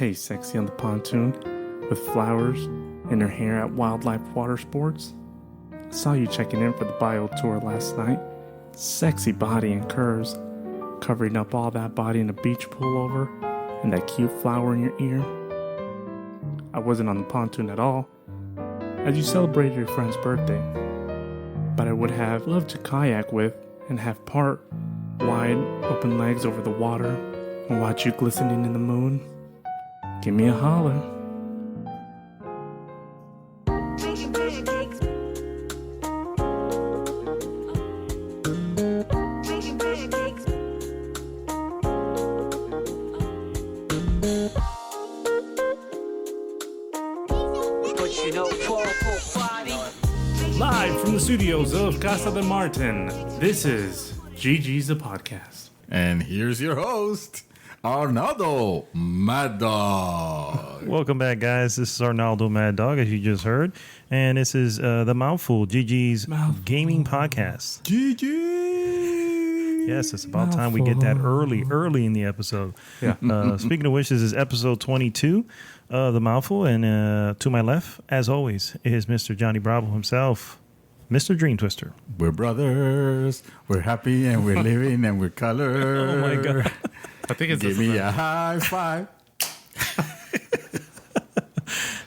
Hey, sexy on the pontoon with flowers in her hair at Wildlife Water Sports. I saw you checking in for the bio tour last night. Sexy body and curves, covering up all that body in a beach pullover and that cute flower in your ear. I wasn't on the pontoon at all, as you celebrated your friend's birthday, but I would have loved to kayak with and have part wide open legs over the water and watch you glistening in the moon. Give me a holler. Live from the studios of Casa de Martin, this is GG's the Podcast. And here's your host, Arnaldo Mad Dog. Welcome back, guys. This is Arnaldo Mad Dog, as you just heard. And this is the Mouthful, GG's gaming podcast. GG! Yes, it's about time we get that early in the episode. Yeah. Speaking of which, this is episode 22, the Mouthful. And to my left, as always, is Mr. Johnny Bravo himself, Mr. Dream Twister. We're brothers. We're happy and we're living and we're colored. Oh, my God. I think it's Give me a high five.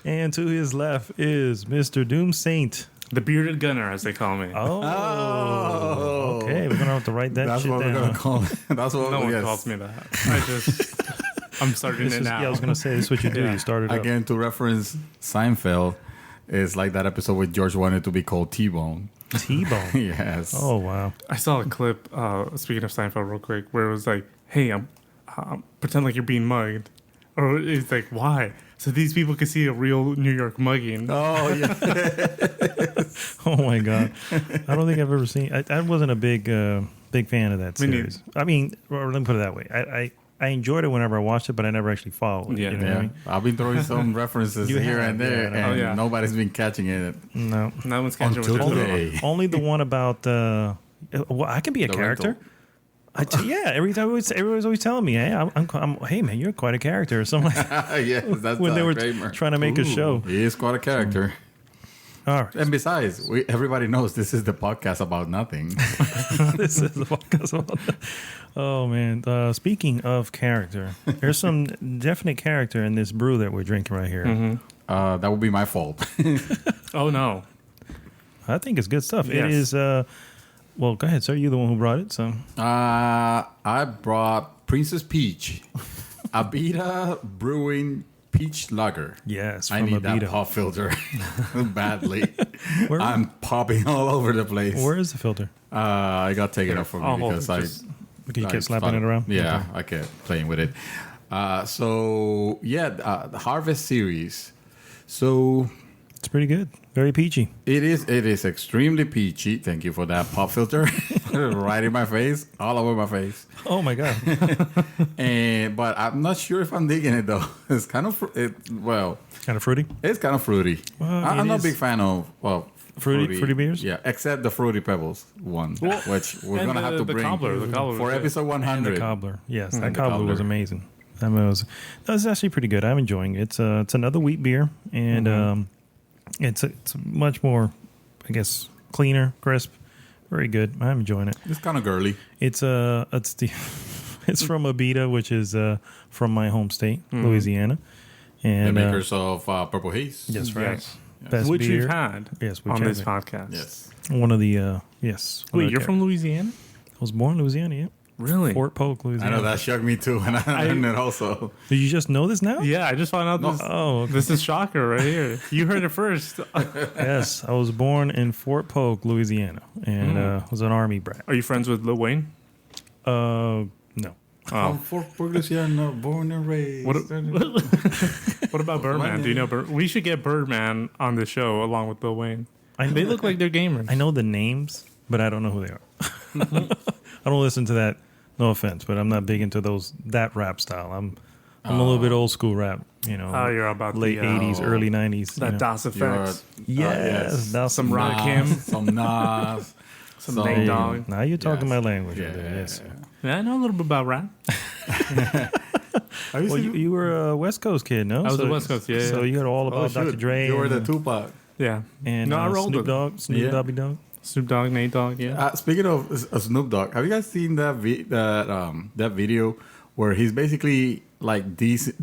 And to his left is Mr. Doom Saint. the bearded gunner, as they call me. Oh. Okay, we're going to have to write that That's shit what down. we're going to call it. That's what No one yes. calls me that. I'm starting This it is, now. yeah, I was going to say, this is what you do. Yeah. You started up. Again, to reference Seinfeld, it's like that episode where George wanted to be called T-Bone. T-Bone. Yes. Oh, wow. I saw a clip, speaking of Seinfeld real quick, where it was like, hey, pretend like you're being mugged. Or it's like, why? So these people can see a real New York mugging. Oh, yeah. Oh, my God. I don't think I've ever seen... I wasn't a big fan of that Me neither. series. I mean, or let me put it that way. I enjoyed it whenever I watched it, but I never actually followed it. Yeah. You know what I Yeah. mean? I've been throwing some references You here have, and there, yeah, and yeah. nobody's been catching it. No. No one's catching Until what you're today. doing. Only the one about... well, I can be a The character. rental. Yeah, every time everybody's always telling me, "Hey, hey man, you're quite a character," or something like that. Yes, that's When they were Kramer. trying to make a show. He is quite a character. All right, And besides, everybody knows this is the podcast about nothing. this is the podcast about that. Oh man, speaking of character, there's some definite character in this brew that we're drinking right here. Mm-hmm. That would be my fault. Oh, no. I think it's good stuff. It Yes. is. Well, go ahead, sir. You're the one who brought it, so I brought Princess Peach, Abita Brewing Peach Lager. yes, I from need that Abita. pop filter badly. Where- I'm popping all over the place. Where is the filter? I got taken off from I'll me hold because it, I just- You I kept slapping started- it around. Yeah, Okay. I kept playing with it. The Harvest series. So It's pretty good. Very peachy. it is extremely peachy. Thank you for that pop filter. Right in my face, all over my face. Oh my god. But I'm not sure if I'm digging it though. It's kind of Kind of fruity. it's kind of fruity. Well, I'm it not a is- big fan of Fruity beers? Yeah, except the Fruity Pebbles one, which we're and gonna have to the bring cobbler for was episode And 100. the cobbler. Yes, that And the cobbler was cobbler. amazing. I mean, it's actually pretty good. I'm enjoying it. It's another wheat beer, and it's much more, I guess, cleaner, crisp, very good. I'm enjoying it. It's kind of girly. It's it's from Abita, which is from my home state, Louisiana, The and makers of Purple Haze. yes, right, Yes. best Which beer. we've had Yes, we've on had this it. podcast. Yes. One of the yes. one Wait, of the you're ca- from Louisiana? I was born in Louisiana. Yeah, Really? Fort Polk, I Louisiana. know that shocked me too, and I learned it also. Did you just know this now? Yeah, I just found out this. Oh, okay. This is shocker right here. You heard it first. Yes, I was born in Fort Polk, Louisiana, and was an Army brat. Are you friends with Lil Wayne? No. I'm Fort Louisiana, born and raised. What about Birdman? Do you know we should get Birdman on the show along with Lil Wayne. I know They look like they're gamers. I know the names, but I don't know who they are. I don't listen to that. No offense, but I'm not big into that rap style. I'm a little bit old school rap. You know, Oh, you're about late the, '80s, early '90s. that you know. DOS effects. Yes, that's Some Rakim. Some Nas. Some Nate Dogg. Now you're talking Yes. my language. Yeah. Right there, yes. Yeah, I know a little bit about rap. Have you Well, seen you were a West Coast kid, no? I was a West Coast, yeah. So you heard all about shoot. Dr. Dre. You were the and, Tupac. Yeah. and No, I rolled Snoop with Dogg, Snoop Yeah. Doggy Dogg. Snoop Dogg, Nate Dogg, yeah. Speaking of Snoop Dogg, have you guys seen that that video where he's basically like dissing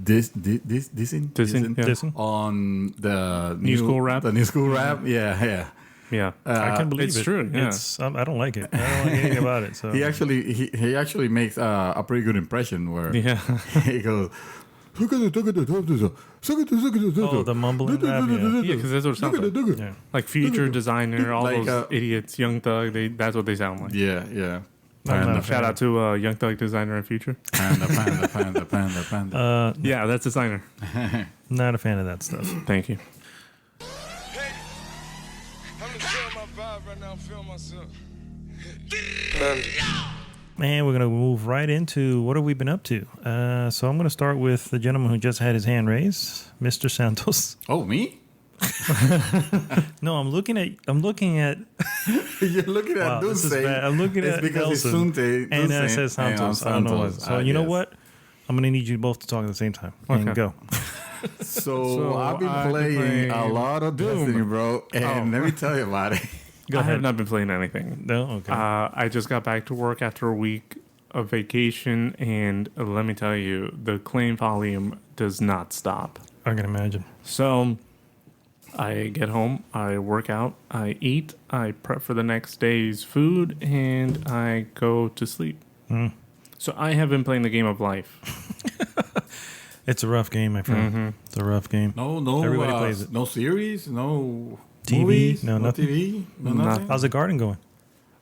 Dissing? on the New school rap? The new school rap, yeah. Yeah. I can't believe it's it. true, yeah. I don't like it. I don't like anything about it. So He actually makes a pretty good impression where Yeah. he goes. Oh, the mumbling rap, Yeah, because that's what it sounds like. yeah. Like Future, Designer, all Like, those idiots, Young Thug, that's what they sound like. Yeah. I'm Panda, not a Shout out to Young Thug, Designer, and Future. panda. Yeah, that's Designer. Not a fan of that stuff. Thank you. Hey, I'm just feeling my vibe right now. I'm feeling myself. And we're going to move right into what have we been up to. So I'm going to start with the gentleman who just had his hand raised, Mr. Santos. Oh, me? No, I'm looking at. You're looking at Wow, this is Dulce. bad. I'm looking It's at because it's Nelson, Sunte, and it Dulce, says and I'm Santos. I don't know what. Santos. So you know Yes. what? I'm going to need you both to talk at the same time. And Okay. go. So I've been I've been playing playing a lot of Doom. Destiny, bro. And let me tell you about it. Go I ahead. have not been playing anything. No, okay. I just got back to work after a week of vacation, and let me tell you, the claim volume does not stop. I can imagine. So I get home, I work out, I eat, I prep for the next day's food, and I go to sleep. So I have been playing the game of life. It's a rough game, my friend. Mm-hmm. It's a rough game. No, Everybody plays it. No series, no TV? movies, No, nothing? TV, no Nothing. nothing. How's the garden going?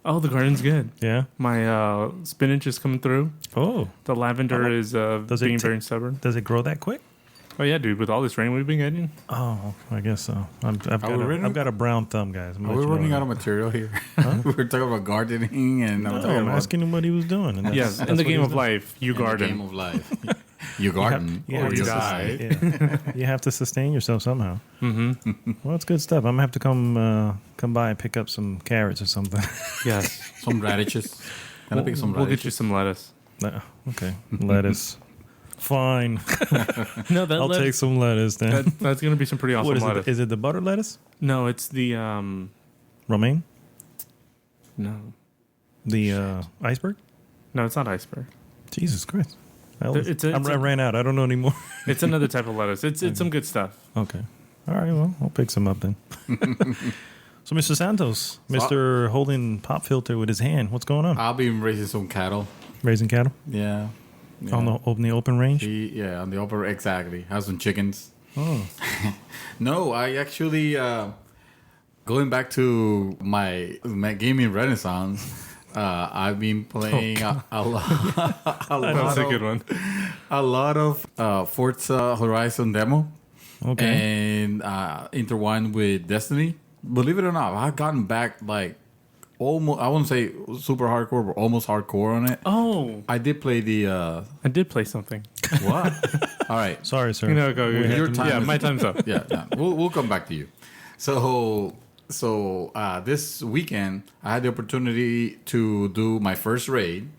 Oh, the garden's good. Yeah. My spinach is coming through. Oh, The lavender is Does it being ta- very stubborn. does it grow that quick? Oh yeah, dude! With all this rain we've been getting, Oh, I guess so. I've we got a brown thumb, guys. Are we running out of material here? we were talking about gardening, and I'm No, talking I'm about asking him what he was doing. And that's, yes, that's in the what game he of was doing. life, you in the garden. game of life. You garden You or have you to die. Yeah. You have to sustain yourself somehow. Mm-hmm. Well, it's good stuff. I'm gonna have to come by and pick up some carrots or something. Yes, Some radishes. Can I pick some we'll get you radishes? some lettuce. No, okay, lettuce. Fine, No, that I'll take some lettuce then. that's gonna be some pretty awesome What is lettuce. it? Is it the butter lettuce? No, it's the Romaine? no, The iceberg? no, it's not iceberg. Jesus Christ! I ran out. I don't know anymore. It's another type of lettuce. It's some good stuff. Okay. All right. Well, I'll pick some up then. So, Mr. Santos, Mr. holding pop filter with his hand. What's going on? I'll be raising some cattle. Raising cattle Yeah. on the open range. Yeah, on the upper, exactly. Have some chickens. Oh, No, I actually, going back to my gaming renaissance, I've been playing a lot of Forza Horizon demo. okay. And intertwined with Destiny. Believe it or not, I've gotten back like almost, I wouldn't say super hardcore, but almost hardcore on it. Oh, I did play the I did play something. what? All right. Sorry, sir. You know, go. We have Your to- time Yeah, is- my time's up. Yeah. We'll come back to you. So this weekend I had the opportunity to do my first raid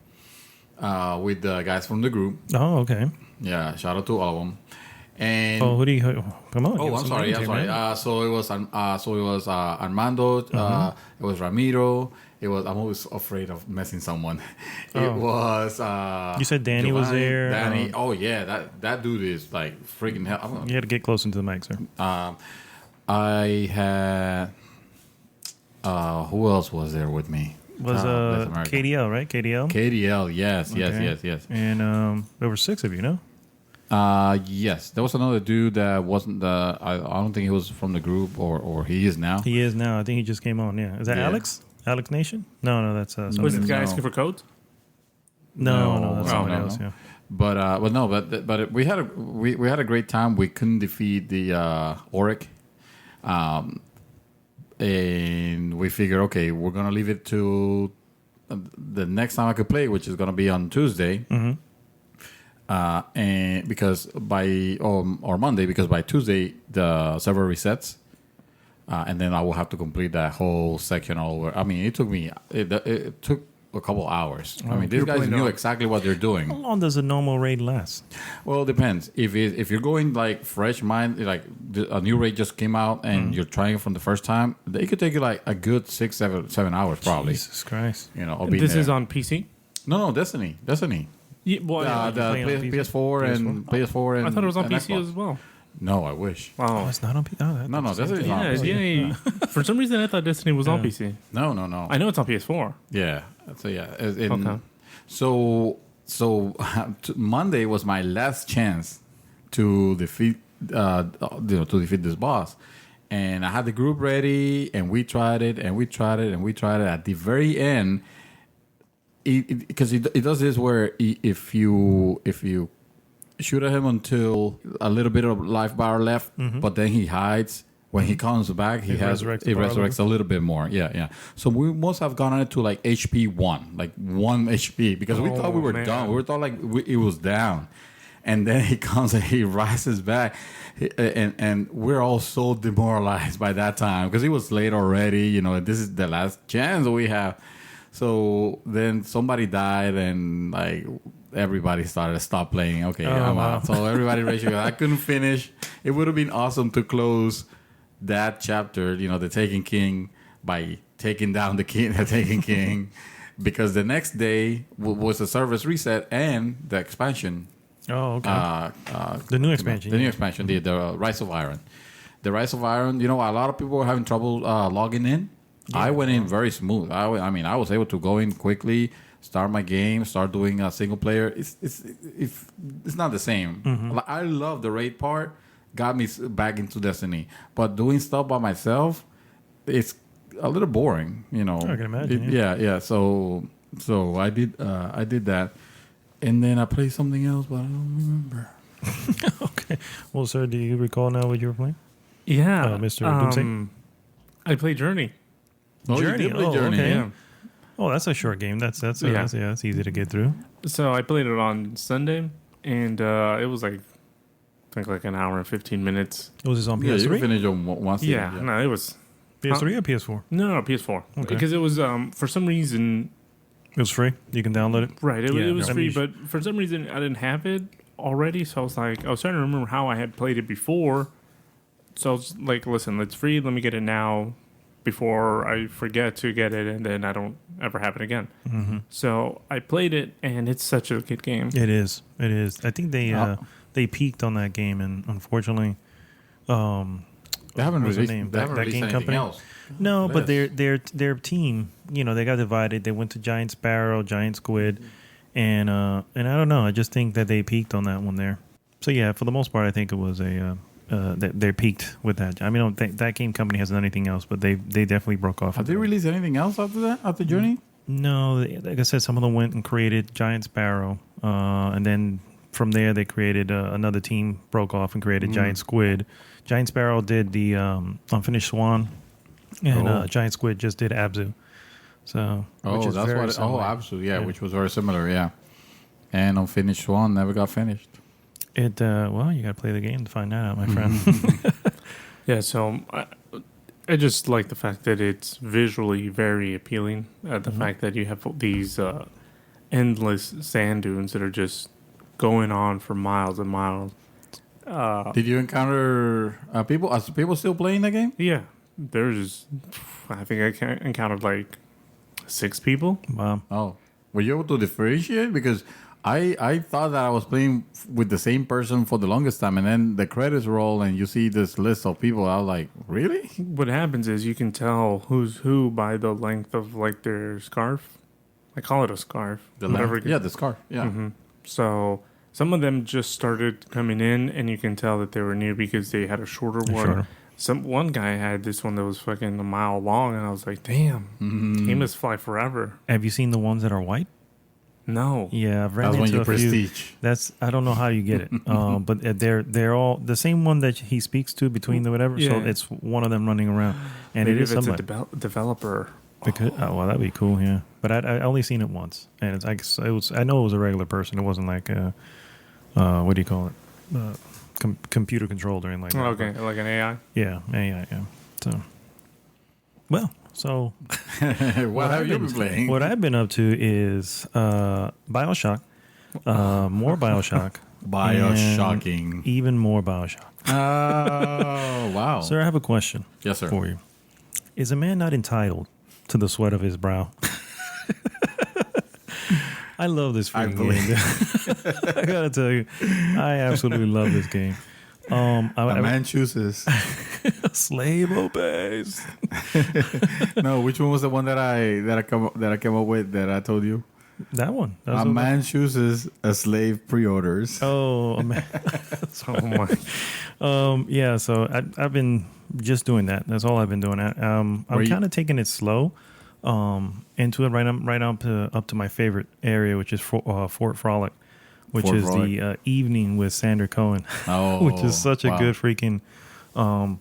with the guys from the group. Oh, okay. Yeah, shout out to all of them. And Oh, who do you? Come on. oh, give us I'm some sorry. names I'm here, sorry. man. So it was Armando. It was Ramiro. It was. I'm always afraid of messing someone. It Oh. was. You said Danny was Giovanni, there. Danny. Oh yeah, that dude is like freaking hell. I'm gonna- You had to get close into the mic, sir. I had. Who else was there with me? Was Bless America. KDL, right? KDL. KDL. Yes. Okay. Yes. And there were 6 of you, no? Yes. There was another dude that wasn't the. I don't think he was from the group, or he is now. He is now. I think he just came on. Yeah. Is that Yeah. Alex? Alex Nation? No, that's Was somebody it the else. guy No. asking for codes? No, that's No, somebody no, else. no. Yeah. But we had a great time. We couldn't defeat the Auric, and we figured, okay, we're gonna leave it to the next time I could play, which is gonna be on Tuesday. And because or Monday, because by Tuesday the server resets, and then I will have to complete that whole section all over. I mean, it took a couple hours. I Oh, mean, these you're guys playing knew on- exactly what they're How doing. long does a normal raid last? Well, it depends. If you're going like fresh mind, like a new raid just came out and you're trying it from the first time, they could take you like a good 7 hours probably. Jesus Christ. You know, of being This there. is on PC. no, Destiny. Yeah, well, The playing on PS4 and PS4 and I thought it was on and PC Xbox. as well. No, I wish. Oh, Oh, it's not on PC. Oh, No, Destiny's not on yeah, PC. yeah. For some reason, I thought Destiny was on PC. No. I know it's on PS4. Yeah. So yeah. Okay. So Monday was my last chance to defeat to defeat this boss, and I had the group ready, and we tried it, and we tried it, and we tried it. At the very end, because it does this where if you shoot at him until a little bit of life bar left, but then he hides. When he comes back, he resurrects a little bit more. Yeah. So we must have gone on it to like HP 1, like 1 HP, because we thought we were man. done. We thought like it was down. And then he comes and he rises back. And we're all so demoralized by that time because it was late already. You know, this is the last chance we have. So then somebody died and like everybody started to stop playing. Okay, I'm out. So everybody raised your hand. I couldn't finish. It would have been awesome to close that chapter, you know, the Taken King, by taking down the Taken King, because the next day was the service reset and the expansion. Oh, okay. The new expansion. The new expansion, the Rise of Iron. The Rise of Iron, you know, a lot of people were having trouble logging in. Yeah. I went in very smooth. I mean, I was able to go in quickly, start my game, start doing a single player. It's not the same. Mm-hmm. I love the raid part. Got me back into Destiny, but doing stuff by myself, it's a little boring, you know. I can imagine. Yeah. So I did that, and then I played something else, but I don't remember. Okay. Well, sir, do you recall now what you were playing? Yeah, Mr. Doomsday? I played Journey. Oh, Journey. You did play Oh, Journey. okay. Yeah. Oh, that's a short game. That's Yeah. that's easy to get through. So I played it on Sunday, and it was like, I think like an hour and 15 minutes. Was this on Yeah, you PS3? finished on one season. Yeah, no, it was PS3 or PS4? no PS4 Okay. because it was for some reason It was free. You can download it. right. It was I free, mean, but for some reason I didn't have it already. So I was trying to remember how I had played it before. So I was like, listen, it's free. Let me get it now before I forget to get it, and then I don't ever have it again. Mm-hmm. So I played it, and it's such a good game. It is. It is. I think they peaked on that game, and unfortunately, They haven't what's the released. name? They haven't That released game anything company? else. no, but Yes. their team, you know, they got divided. They went to Giant Sparrow, Giant Squid, and I don't know. I just think that they peaked on that one there. So yeah, for the most part, I think it was they peaked with that. I mean, I don't think that game company hasn't done anything else, but they definitely broke off. Have they released anything else after that? After Journey? No, like I said, some of them went and created Giant Sparrow, and then from there they created another team, broke off and created Giant Squid. Giant Sparrow did the Unfinished Swan, and Giant Squid just did Abzu. So, which is that's very what. similar. Absolutely, yeah, which was very similar, yeah. And Unfinished Swan never got finished. It well, you got to play the game to find that out, my friend. Yeah, so I just like the fact that it's visually very appealing. The fact that you have these endless sand dunes that are just going on for miles and miles. Did you encounter people? Are people still playing the game? Yeah, there's, I think I encountered like 6 people. Wow. Oh, were you able to differentiate? Because I thought that I was playing with the same person for the longest time, and then the credits roll and you see this list of people. I was like, really? What happens is you can tell who's who by the length of like their scarf. I call it a scarf. Yeah, the scarf. Yeah. Mm-hmm. So some of them just started coming in, and you can tell that they were new because they had a shorter one. Shorter. One guy had this one that was fucking a mile long, and I was like, damn, he must fly forever. Have you seen the ones that are white? No. Yeah, I've ran That's when into you a few. prestige. That's I don't know how you get it, but they're all the same one that he speaks to between the whatever. So Yeah. it's one of them running around, and Maybe it is if it's somebody. a developer. Because, oh well, that'd be cool, yeah. But I only seen it once, and it's like it was. I know it was a regular person. It wasn't like what do you call it? Computer controlled or anything like that. Okay, like an AI. Yeah. So Well, so What have you been playing? what I've been up to is Bioshock, more Bioshock, Bioshocking. and even more Bioshock. Oh, wow. Sir, I have a question Yes, sir. for you. Is a man not entitled to the sweat of his brow? I love this freaking game. I gotta tell you, I absolutely love this game. A man chooses. Slave obeys. No, which one was the one that I came up with that I told you? That one. A man chooses, a slave pre-orders. Oh, a man. Oh my. Yeah. So I've been just doing that. That's all I've been doing. I'm kind of taking it slow. Into it right up to my favorite area, which is Fort Frolic, which Fort is Frolic. the evening with Sander Cohen, Oh, which is such a wow. good freaking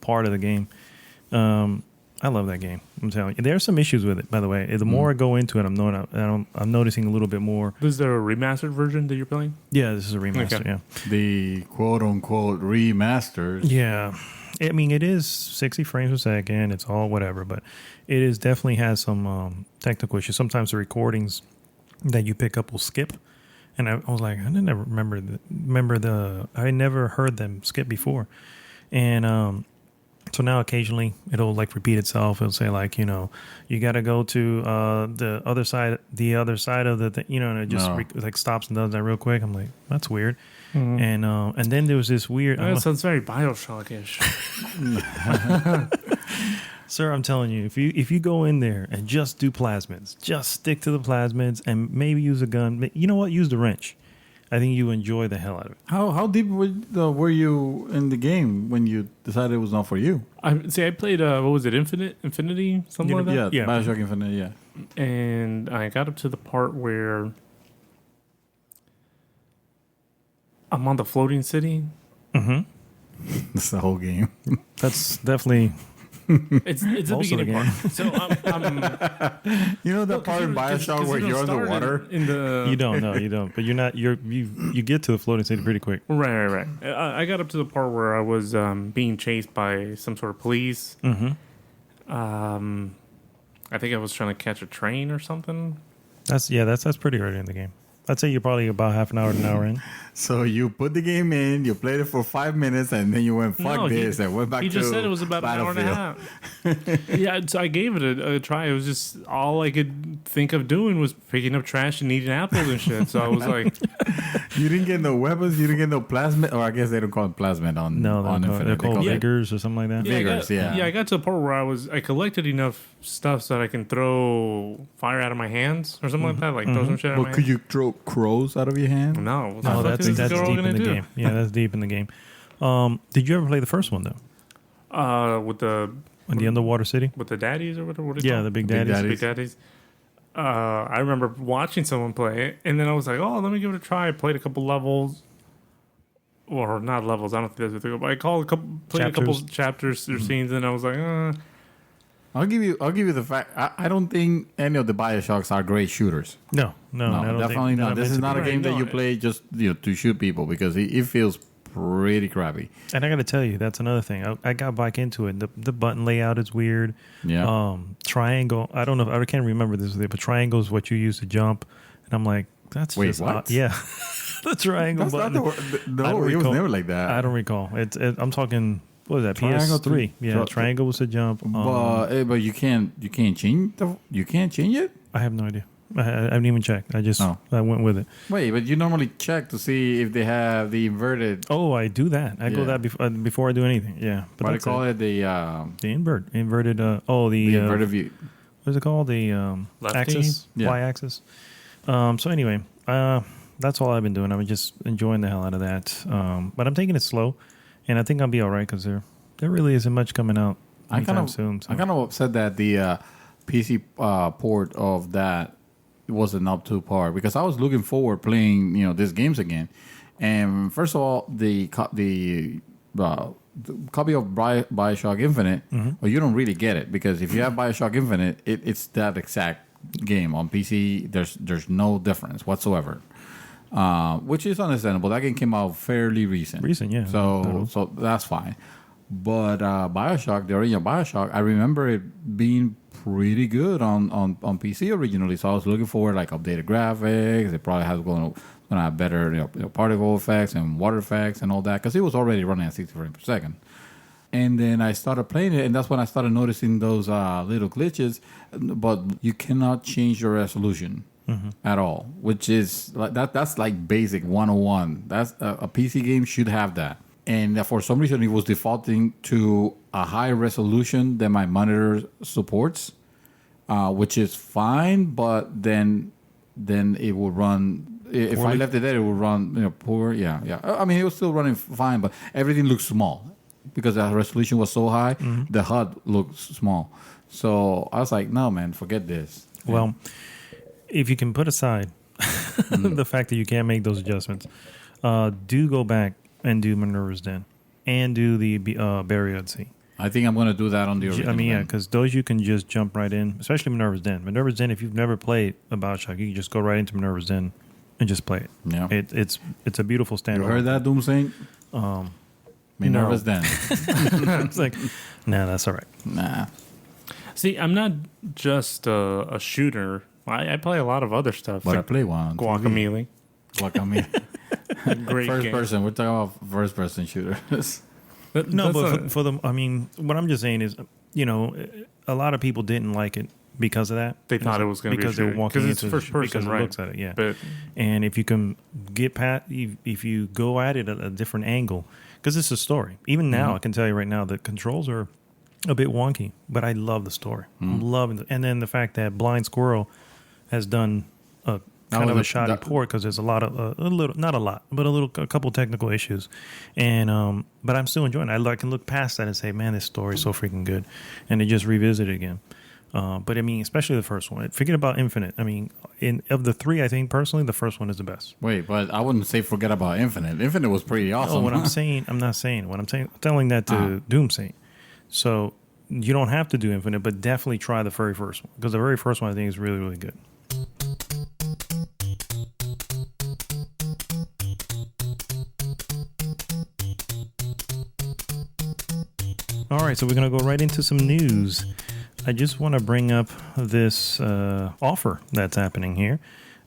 part of the game. I love that game. I'm telling you, there are some issues with it. By the way, the more I go into it, I'm noticing a little bit more. This is the remastered version that you're playing? Yeah, this is a remaster. Okay. Yeah, The quote unquote remasters. yeah. I mean, it is 60 frames a second. It's all whatever, but it is definitely has some technical issues. Sometimes the recordings that you pick up will skip, and I was like, I didn't ever I never heard them skip before, and so now occasionally it'll like repeat itself. It'll say like, you got to go to the other side of the thing, and it just like stops and does that real quick. I'm like, that's weird. And then there was this weird. That sounds very Bioshock-ish. Sir, I'm telling you, if you go in there and just do plasmids, just stick to the plasmids and maybe use a gun. You know what? Use the wrench. I think you enjoy the hell out of it. How deep were you in the game when you decided it was not for you? I played what was it, Infinity, something like that. Yeah, Yeah. Bioshock Infinite. Yeah. And I got up to the part where I'm on the floating city. That's the whole game. That's definitely It's the Most of the beginning part. So I'm You know that part in Bioshock where you're underwater? in the you don't. But you get to the floating city pretty quick. right. I got up to the part where I was being chased by some sort of police. I think I was trying to catch a train or something. That's pretty early in the game. I'd say you're probably about half an hour in. So you put the game in, you played it for 5 minutes, and then you went, fuck this, and went back to He just said it was about an hour and a half. Yeah, so I gave it a try. It was just all I could think of doing was picking up trash and eating apples and shit. So I was like, You didn't get no weapons, you didn't get no plasmid, or I guess they don't call it plasmid on Infinite. They're called it- vigors or something like that. Vigors, yeah. I got to the part where I collected enough stuff so that I can throw fire out of my hands or something like that. Like throw some shit out of Well, my could hands. you throw crows out of your hand? No, what the No, fuck that's is this girl deep gonna in the do? game. Yeah, that's deep in the game. Did you ever play the first one though? With the In the underwater city? daddies or whatever. What are they Yeah, called? the big Big daddies. daddies. Big daddies. I remember watching someone play it, and then I was like, "Oh, let me give it a try." I played a couple levels, or not levels. I don't think that's what they go. But I played a couple chapters or scenes, and I was like, I'll give you the fact. I don't think any of the Bioshocks are great shooters. No, I No, don't definitely think not. This is not a Right, game that no, you play just to shoot people because it feels pretty crappy. And I got to tell you, that's another thing. I got back into it. The button layout is weird. Yeah. Triangle. I don't know. I can't remember this, but triangle is what you use to jump. And I'm like, that's Wait, just what? odd. Yeah, the triangle That's not button. the I no. don't It was recall. never like that. I don't recall. I'm talking. What was that? Triangle PS3. Yeah, triangle was the jump. But you can't change you can't change it. I have no idea. I haven't even checked. I went with it. Wait, but you normally check to see if they have the inverted. Oh, I do that. I go Yeah. that before I do anything. Yeah, but What do you that's call it? The inverted. The inverted view. What is it called? The Lefty? axis, Yeah. y-axis. So anyway, that's all I've been doing. I've been just enjoying the hell out of that. But I'm taking it slow, and I think I'll be all right because there really isn't much coming out anytime soon. So. I'm kind of upset that the PC port of that wasn't up to par because I was looking forward playing these games again. And first of all, the copy of Bioshock Infinite, well, you don't really get it because if you have Bioshock Infinite, it's that exact game on PC. There's no difference whatsoever, which is understandable. That game came out fairly recent. Yeah. So that's fine. But Bioshock, the original Bioshock, I remember it being pretty good on PC originally. So I was looking for like updated graphics. It probably has going to have better particle effects and water effects and all that because it was already running at 60 frames per second. And then I started playing it, and that's when I started noticing those little glitches. But you cannot change the resolution at all, which is like that's like basic 101. That's a PC game should have that. And for some reason, it was defaulting to a higher resolution than my monitor supports, which is fine. But then it will run. If I left it there, it would run poor. Yeah. I mean, it was still running fine, but everything looked small because the resolution was so high. The HUD looked small. So I was like, no, man, forget this. Well, if you can put aside the fact that you can't make those adjustments, do go back and do Minerva's Den and do the Burial at Sea. I think I'm going to do that on the original. I mean, yeah, because those you can just jump right in, especially Minerva's Den. Minerva's Den, if you've never played a Bioshock, you can just go right into Minerva's Den and just play it. Yeah. It's a beautiful standalone. You heard that, Doom Saint? Minerva's Den. It's like, nah, that's all right. Nah. See, I'm not just a shooter. I play a lot of other stuff. But I play one on Guacamole. Guacamole. Great First game. person. We're talking about first person shooters. No, but for them, I mean, what I'm just saying is, a lot of people didn't like it because of that. They thought it was going to be because they were walking it's into first person, because right? it looks at it, yeah. But And if you can get past, if you go at it at a different angle, because it's a story. Even now, I can tell you right now, the controls are a bit wonky, but I love the story. I'm loving it. And then the fact that Blind Squirrel has done a kind of a shoddy port because there's a lot of not a lot, but a couple technical issues, and but I'm still enjoying it. I can look past that and say, man, this story is so freaking good, and to just revisit it again. But I mean, especially the first one. Forget about Infinite. I mean, of the three, I think personally, the first one is the best. Wait, but I wouldn't say forget about Infinite. Infinite was pretty awesome. No, what I'm saying, I'm not saying. What I'm saying, telling that to Doom Saint. So you don't have to do Infinite, but definitely try the very first one because the very first one I think is really, really good. All right, so we're going to go right into some news. I just want to bring up this offer that's happening here.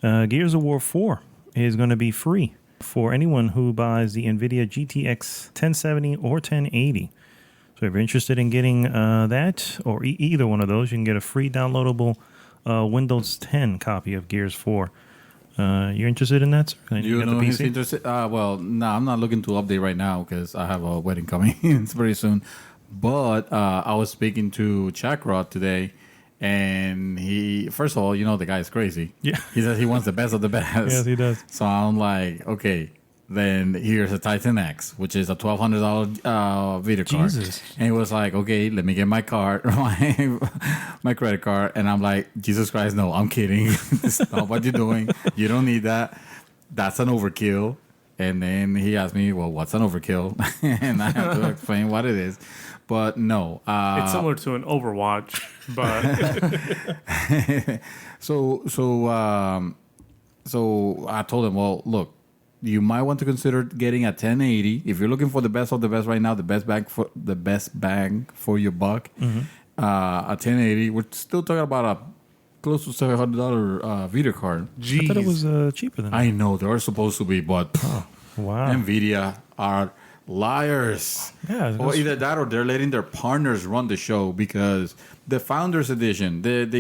Gears of War 4 is going to be free for anyone who buys the NVIDIA GTX 1070 or 1080. So if you're interested in getting that or either one of those, you can get a free downloadable Windows 10 copy of Gears 4. You're interested in that, sir? You know he's interested? Well, no, I'm not looking to update right now because I have a wedding coming in pretty soon. But I was speaking to Chakrot today, and first of all, the guy is crazy. Yeah. He says he wants the best of the best. Yes, he does. So I'm like, okay, then here's a Titan X, which is a $1,200 video card. Jesus. And he was like, okay, let me get my card, my credit card. And I'm like, Jesus Christ, no, I'm kidding. That's not what you're doing. You don't need that. That's an overkill. And then he asked me, well, what's an overkill? And I have to explain what it is. But no. it's similar to an Overwatch, but so I told him, well, look, you might want to consider getting a 1080 if you're looking for the best of the best right now, the best bang for your buck. A 1080. We're still talking about a close to $700 video card. I thought it was cheaper than that. I know they're supposed to be, but Wow. NVIDIA are liars. Yeah, Or either that or they're letting their partners run the show because the Founders Edition, this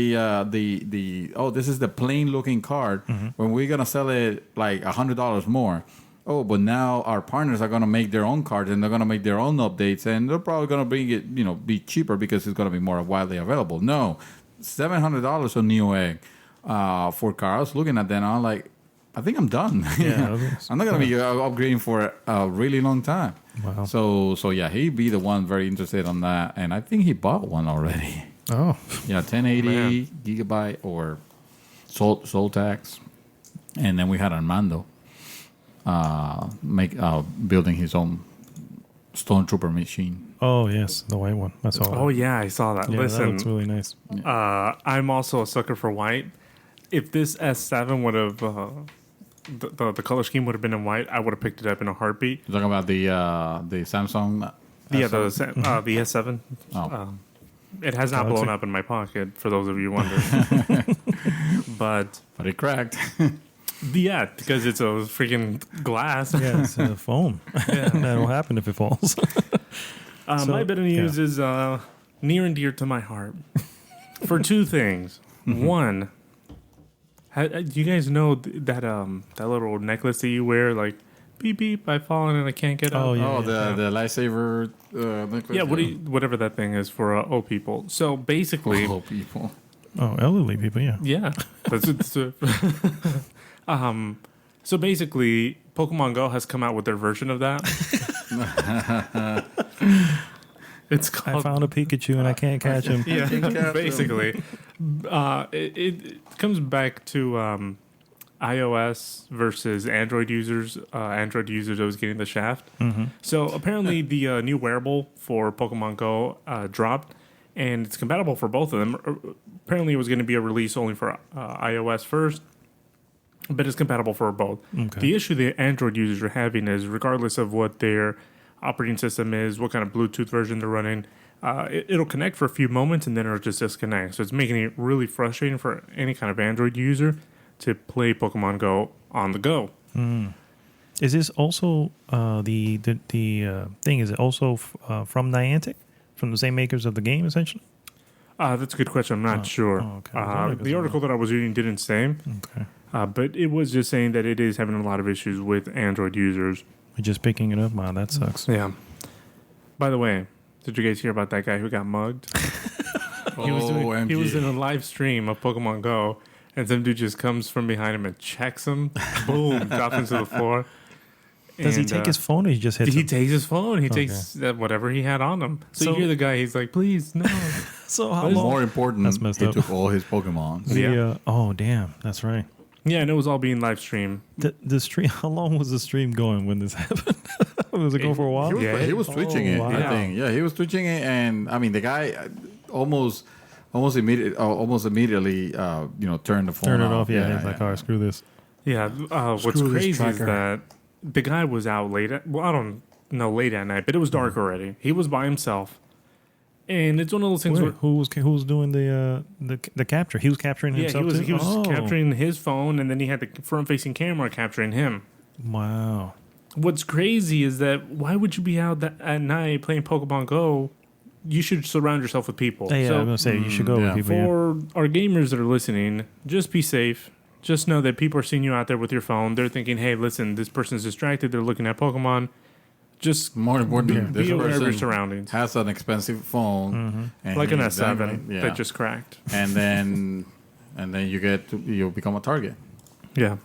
is the plain looking card. When we're gonna sell it like $100 more. Oh, but now our partners are gonna make their own cards and they're gonna make their own updates and they're probably gonna bring it, be cheaper because it's gonna be more widely available. No, $700 on Neo Egg for car. I was looking at that and I'm like, I think I'm done. Yeah, I'm not gonna be upgrading for a really long time. Wow. So yeah, he'd be the one very interested on that, and I think he bought one already. Oh. Yeah, 1080 gigabyte or soul tax, and then we had Armando building his own Stormtrooper machine. Oh, yes, the white one. I saw that. oh yeah, I saw that. Yeah, Listen, that looks really nice. I'm also a sucker for white. If this S7 would have the color scheme would have been in white, I would have picked it up in a heartbeat. You're talking about the Samsung. Yeah, the S7. Oh. It has not Galaxy. blown up in my pocket, for those of you wondering. But But it cracked. yeah, because it's a freaking glass. Yeah, it's a foam. That'll happen if it falls. So, My bit of news is near and dear to my heart for two things. One, do you guys know that little necklace that you wear, like beep beep, I've fallen and I can't get up? Oh, yeah. Oh, the lifesaver necklace. Yeah, whatever that thing is for old people. So basically, Oh, people. Oh, elderly people, yeah. yeah, that's so basically, Pokemon Go has come out with their version of that. It's I called. found a Pikachu and I can't catch him. Yeah, Can't catch basically, it comes back to iOS versus Android users. Android users always getting the shaft. So apparently, the new wearable for Pokemon Go dropped, and it's compatible for both of them. Apparently, it was going to be a release only for iOS first, but it's compatible for both. Okay. The issue the Android users are having is, regardless of what their operating system is, what kind of Bluetooth version they're running, it'll connect for a few moments and then it'll just disconnect. So it's making it really frustrating for any kind of Android user to play Pokemon Go on the go. Is this also the thing? Is it also from Niantic, from the same makers of the game, essentially? That's a good question. I'm not sure. okay. The article that I was reading didn't say, Okay, but it was just saying that it is having a lot of issues with Android users. we're just picking it up. Wow, that sucks. Yeah. By the way, did you guys hear about that guy who got mugged? He was in a live stream of Pokemon Go, and some dude just comes from behind him and checks him. Boom, drops him to the floor. Does he And, take his phone or he just hits He him? takes his phone. He takes whatever he had on him. So So- you hear the guy. He's like, "Please, no." So how More long? important, That's messed he up. took all his Pokemons. Yeah. Oh, damn. That's right. Yeah, and it was all being live streamed. The stream. How long was the stream going when this happened? Was it going for a while? He was twitching Oh, it. wow. I think. Yeah, he was twitching it, and I mean, the guy almost immediately, turned the phone Turn it off. off. Yeah, he's like, all right, screw this. Yeah. What's Screw this crazy is tracker. that the guy was out late. I don't know late at night, but it was dark already. He was by himself, and it's one of those things Wait, where. who was doing the capture? He was capturing Yeah, himself. he was too? Oh, capturing his phone, and then he had the front-facing camera capturing him. Wow. What's crazy is that why would you be out at night playing Pokemon Go? You should surround yourself with people. Yeah, So I'm gonna say you should go yeah. with people. Yeah. for our gamers that are listening, just be safe. Just know that people are seeing you out there with your phone. They're thinking, "Hey, listen, this person's distracted. They're looking at Pokemon." Just More important, be this aware of your person surroundings, has an expensive phone, and like an he's S7 dangling- that just cracked. and then you become a target. Yeah.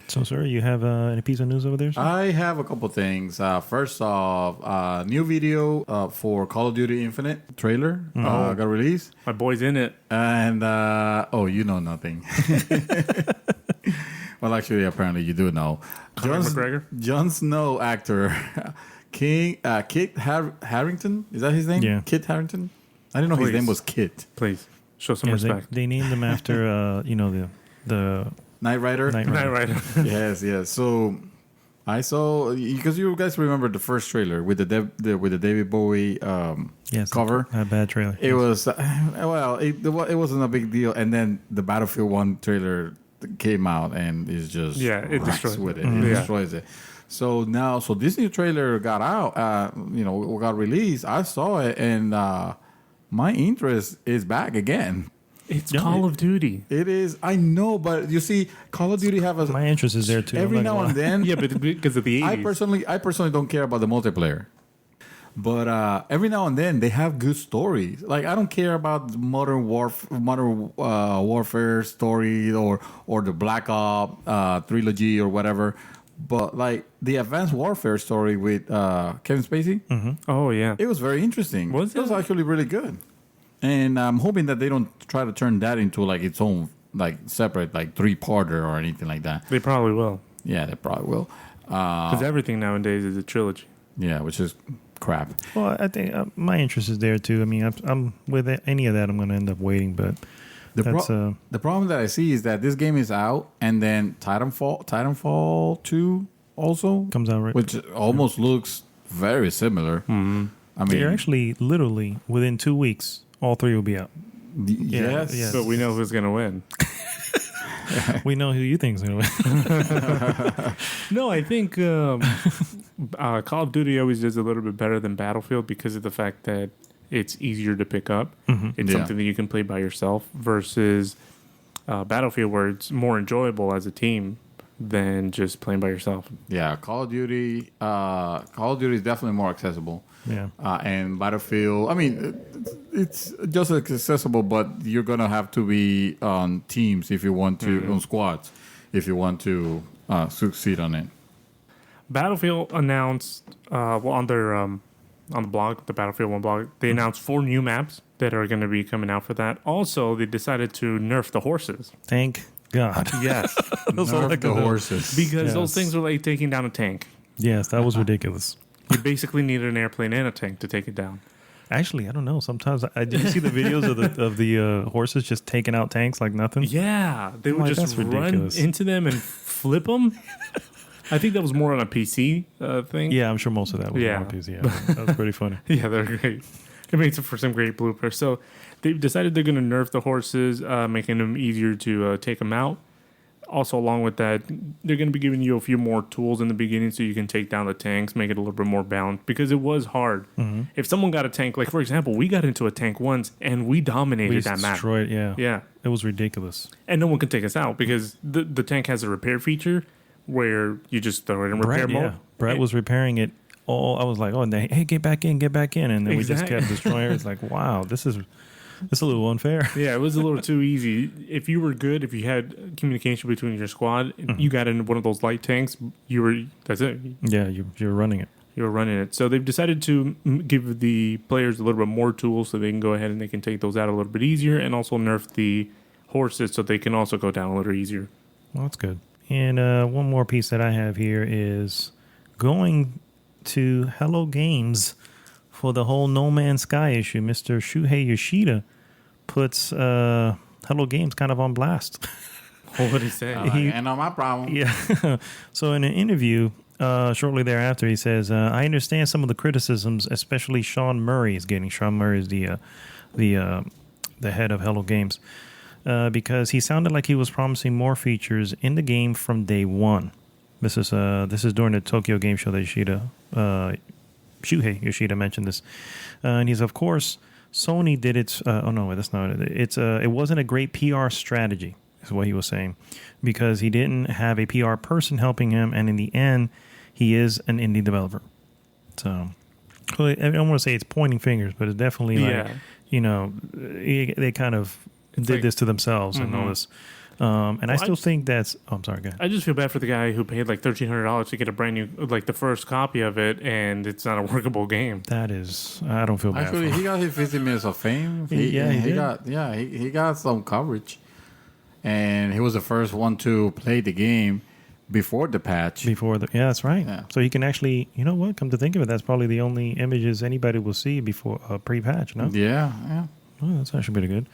So, sir, you have any piece of news over there? Sir? I have a couple things. First off, new video for Call of Duty Infinite trailer got released, My boy's in it. and you know nothing. Well, actually, apparently you do know. Conor McGregor? Jon Snow actor Kit Harington, is that his name? Yeah. Kit Harington. I didn't know his Please. name was Kit. Please show some Yeah, respect. they named him after the Knight Rider. Knight Right, Rider. right. Yes. So I saw, because you guys remember the first trailer with the David Bowie Yes, cover. a bad trailer. It was it wasn't a big deal, and then the Battlefield 1 trailer came out, and it's just It rocks destroys with it. it. It Yeah. destroys it. So this new trailer got out, got released. I saw it, and my interest is back again. It's Yeah. Call of Duty. It is, I know, but you see, Call of Duty have a My interest is there too. every I'm not now gonna and lie. then. Yeah, but because of the 80s. I personally don't care about the multiplayer, but every now and then they have good stories. Like, I don't care about the modern warfare story or the Black Ops trilogy or whatever, but like the Advanced Warfare story with Kevin Spacey, Oh, yeah. it was very interesting. Was It was it? actually really good, and I'm hoping that they don't try to turn that into like its own like separate like 3-parter or anything like that. They probably will. Yeah, they probably will. Because everything nowadays is a trilogy. Yeah, which is crap. Well, I think my interest is there too. I mean, I'm with any of that, I'm going to end up waiting. But The, that's the problem that I see is that this game is out, and then Titanfall 2 also comes out right. which almost looks very similar. I mean, They're actually literally within 2 weeks all three will be out. Yes. yes. But we know who's going to win. We know who you think's going to win. No, I think Call of Duty always does a little bit better than Battlefield because of the fact that it's easier to pick up. It's something that you can play by yourself versus Battlefield, where it's more enjoyable as a team than just playing by yourself. Yeah, Call of Duty is definitely more accessible. Yeah. And Battlefield, I mean, it's just accessible, but you're gonna have to be on teams if you want to, on squads, if you want to succeed on it. Battlefield announced, on their on the blog, the Battlefield 1 blog, they announced 4 new maps that are going to be coming out for that. Also, they decided to nerf the horses. Thank God. Yes, Those are Nerf like the horses. because those Yes. things are like taking down a tank. Yes, that was ridiculous. You basically needed an airplane and a tank to take it down. Actually, I don't know. Sometimes did you see the videos of the horses just taking out tanks like nothing? Yeah, they would Like, just that's run ridiculous. into them and flip them. I think that was more on a PC thing. Yeah, I'm sure most of that was Yeah. Morpheus. Yeah, that was pretty funny. Yeah, they're great. It makes it for some great bloopers. So they've decided they're going to nerf the horses, making them easier to take them out. Also, along with that, they're going to be giving you a few more tools in the beginning so you can take down the tanks, make it a little bit more balanced, because it was hard. If someone got a tank, like for example, we got into a tank once and we dominated We that map. destroyed. Yeah, Yeah. it was ridiculous. And no one can take us out because the tank has a repair feature where you just throw it in repair mode. Brett was repairing it. All I was like, oh, and hey, get back in, and then we just Exactly. kept destroying it. It's like, wow, this is a little unfair. Yeah, it was a little too easy. If you were good, if you had communication between your squad, you got into one of those light tanks, that's it. Yeah, you're running it. You were running it. So they've decided to give the players a little bit more tools so they can go ahead and they can take those out a little bit easier, and also nerf the horses so they can also go down a little easier. Well, that's good. And one more piece that I have here is going to Hello Games for the whole No Man's Sky issue. Mr. Shuhei Yoshida puts Hello Games kind of on blast. What did he say? And not my problem. Yeah. So in an interview shortly thereafter, he says, "I understand some of the criticisms, especially Sean Murray is getting. Sean Murray is the head of Hello Games." Because he sounded like he was promising more features in the game from day one. This is during the Tokyo Game Show that Shuhei Yoshida mentioned this, and he's of course Sony did its. Oh no, that's not it. It wasn't a great PR strategy, is what he was saying, because he didn't have a PR person helping him, and in the end, he is an indie developer. So I don't want to say it's pointing fingers, but it's definitely like they kind of did like- this to themselves and all this. And I still think that's. Oh, I'm sorry, go ahead. I just feel bad for the guy who paid like $1,300 to get a brand new, like the first copy of it, and it's not a workable game. That is, I don't feel bad. Actually, for he got his 50 minutes of fame. He did. He got some coverage, and he was the first one to play the game before the patch. That's right. Yeah. So he can actually, you know what? Come to think of it, that's probably the only images anybody will see before pre-patch. No, Yeah. oh, that's actually pretty good.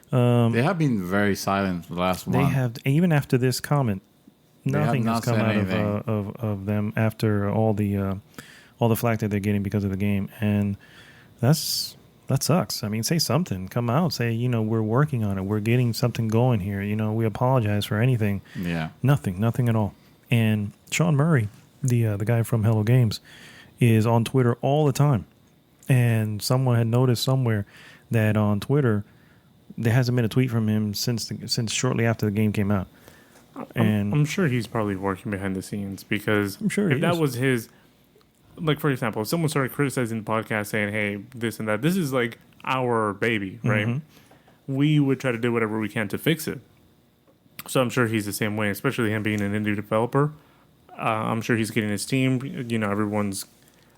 They have been very silent the last They month. have, even after this comment, nothing has not come said out anything. of them after all the flack that they're getting because of the game, and that sucks. I mean, say something, come out, say, we're working on it, we're getting something going here. We apologize for anything. Yeah. Nothing at all. And Sean Murray, the guy from Hello Games, is on Twitter all the time, and someone had noticed somewhere that on Twitter there hasn't been a tweet from him since shortly after the game came out. And I'm sure he's probably working behind the scenes because I'm sure if he that is. was his, like for example, if someone started criticizing the podcast saying, "Hey, this and that," this is like our baby, right? We would try to do whatever we can to fix it. So I'm sure he's the same way, especially him being an indie developer. I'm sure he's getting his team. Everyone's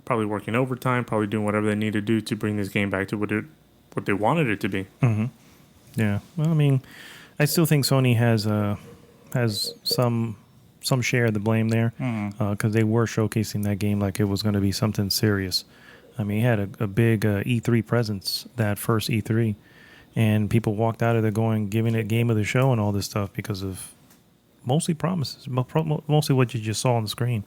probably working overtime, probably doing whatever they need to do to bring this game back to what they wanted it to be. yeah, well, I mean, I still think Sony has some share of the blame there because they were showcasing that game like it was going to be something serious. I mean, he had a big E3 presence, that first E3, and people walked out of there giving it game of the show and all this stuff because of mostly promises, mostly what you just saw on the screen,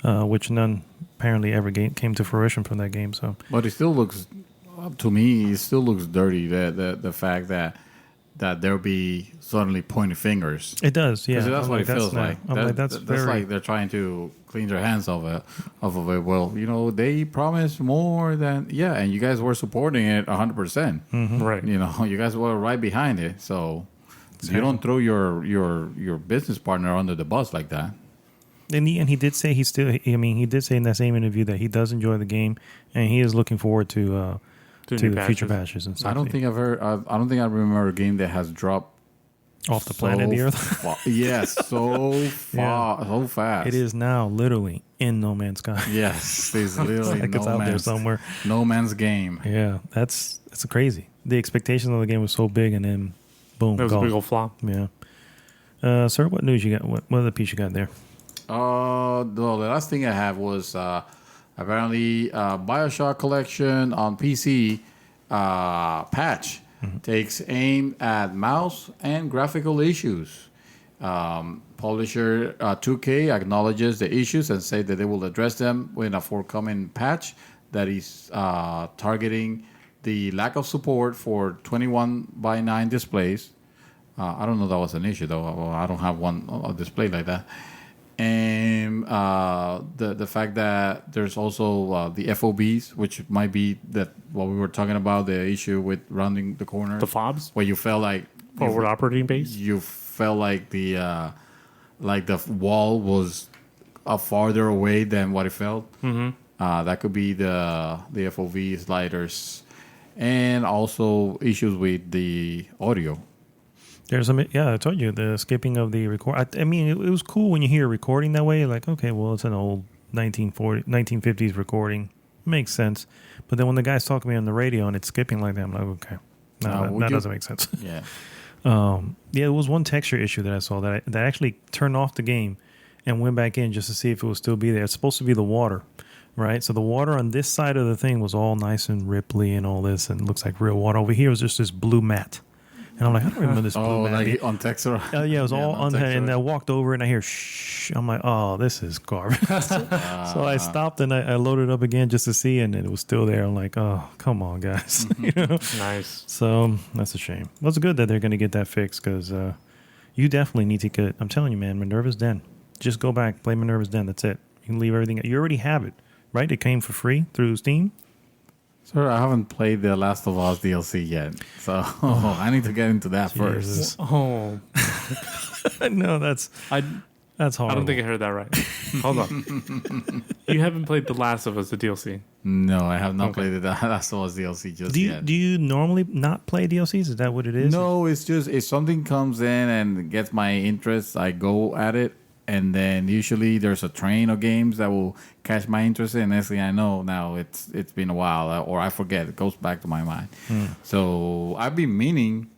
which none apparently ever came to fruition from that game. So But it still looks to me, it still looks dirty. The fact that there'll be suddenly pointing fingers. It does, yeah. Because that's I'm what like, it feels not- like. I'm like, that's very... like they're trying to clean their hands of it. Well, they promised more than and you guys were supporting it 100%. Right. You guys were right behind it. So you don't throw your business partner under the bus like that. And he did say he did say in that same interview that he does enjoy the game and he is looking forward to the future patches and stuff. I don't think I remember a game that has dropped off the planet of the Earth. Yes, so far, so fast. It is now literally in No Man's Sky. Yes, it's literally like it's out there somewhere. No Man's Game. Yeah, it's crazy. The expectations of the game was so big, and then boom, It was gone. a big old flop. Yeah. Sir, what news you got? What other piece you got there? The last thing I have was apparently BioShock Collection on PC patch takes aim at mouse and graphical issues. Publisher 2K acknowledges the issues and say that they will address them in a forthcoming patch that is targeting the lack of support for 21:9 displays. I don't know that was an issue though. I don't have a display like that. And the fact that there's also the FOBs, which might be that what we were talking about, the issue with rounding the corner. The fobs? Where you felt like... Forward operating base? You felt like the wall was farther away than what it felt. Mm-hmm. That could be the FOV sliders. And also issues with the audio. I told you the skipping of the record. I mean, it was cool when you hear a recording that way. You're like, okay, well, it's an old 1950s recording. Makes sense. But then when the guy's talking to me on the radio and it's skipping like that, I'm like, okay, that doesn't make sense. Yeah. It was one texture issue that I saw that actually turned off the game and went back in just to see if it would still be there. It's supposed to be the water, right? So the water on this side of the thing was all nice and ripply and all this, and it looks like real water. Over here was just this blue mat. And I'm like, I don't remember this blue mat. Like on Texas? Yeah, it was all on there. And I walked over and I hear shh. I'm like, oh, this is garbage. So I stopped and I loaded up again just to see, and it was still there. I'm like, oh, come on, guys. Nice. So that's a shame. Well, it's good that they're going to get that fixed because you definitely need to get, I'm telling you, man, Minerva's Den. Just go back, play Minerva's Den. That's it. You can leave everything. You already have it, right? It came for free through Steam. Sir, I haven't played the Last of Us DLC yet, so I need to get into that first. Oh, no, that's horrible. I don't think I heard that right. Hold on. You haven't played The Last of Us, the DLC? No, I have not played the Last of Us DLC just yet. Do you normally not play DLCs? Is that what it is? No, it's just if something comes in and gets my interest, I go at it. And then usually there's a train of games that will catch my interest. And next thing I know, now it's been a while, or I forget. It goes back to my mind. So I've been meaning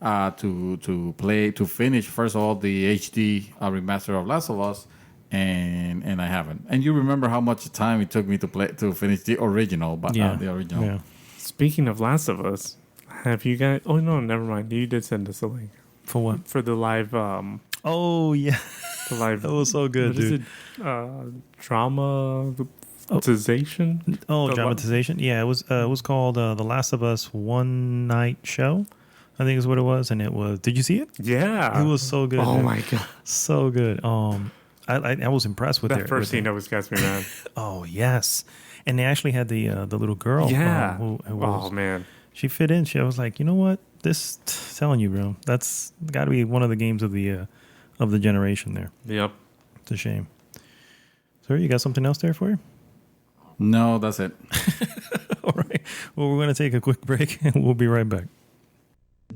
to finish first of all the HD remaster of Last of Us, and I haven't. And you remember how much time it took me to finish the original, but not the original. Yeah. Speaking of Last of Us, have you guys? Oh no, never mind. You did send us a link For what? for the live. Oh yeah. Live, that was so good, dude. Dramatization? Dramatization. Yeah, it was called The Last of Us One Night Show, I think is what it was, and it was. Did you see it? Yeah, it was so good. Oh dude. my god, so good. I was impressed with that first scene. Always gets me, man. Oh yes, and they actually had the little girl. Yeah. Who was, oh man, she fit in. I was like, you know what? This telling you, bro. That's got to be one of the games of the generation there. Yep. It's a shame. Sir, you got something else there for you? No, that's it. All right. Well, we're going to take a quick break and we'll be right back.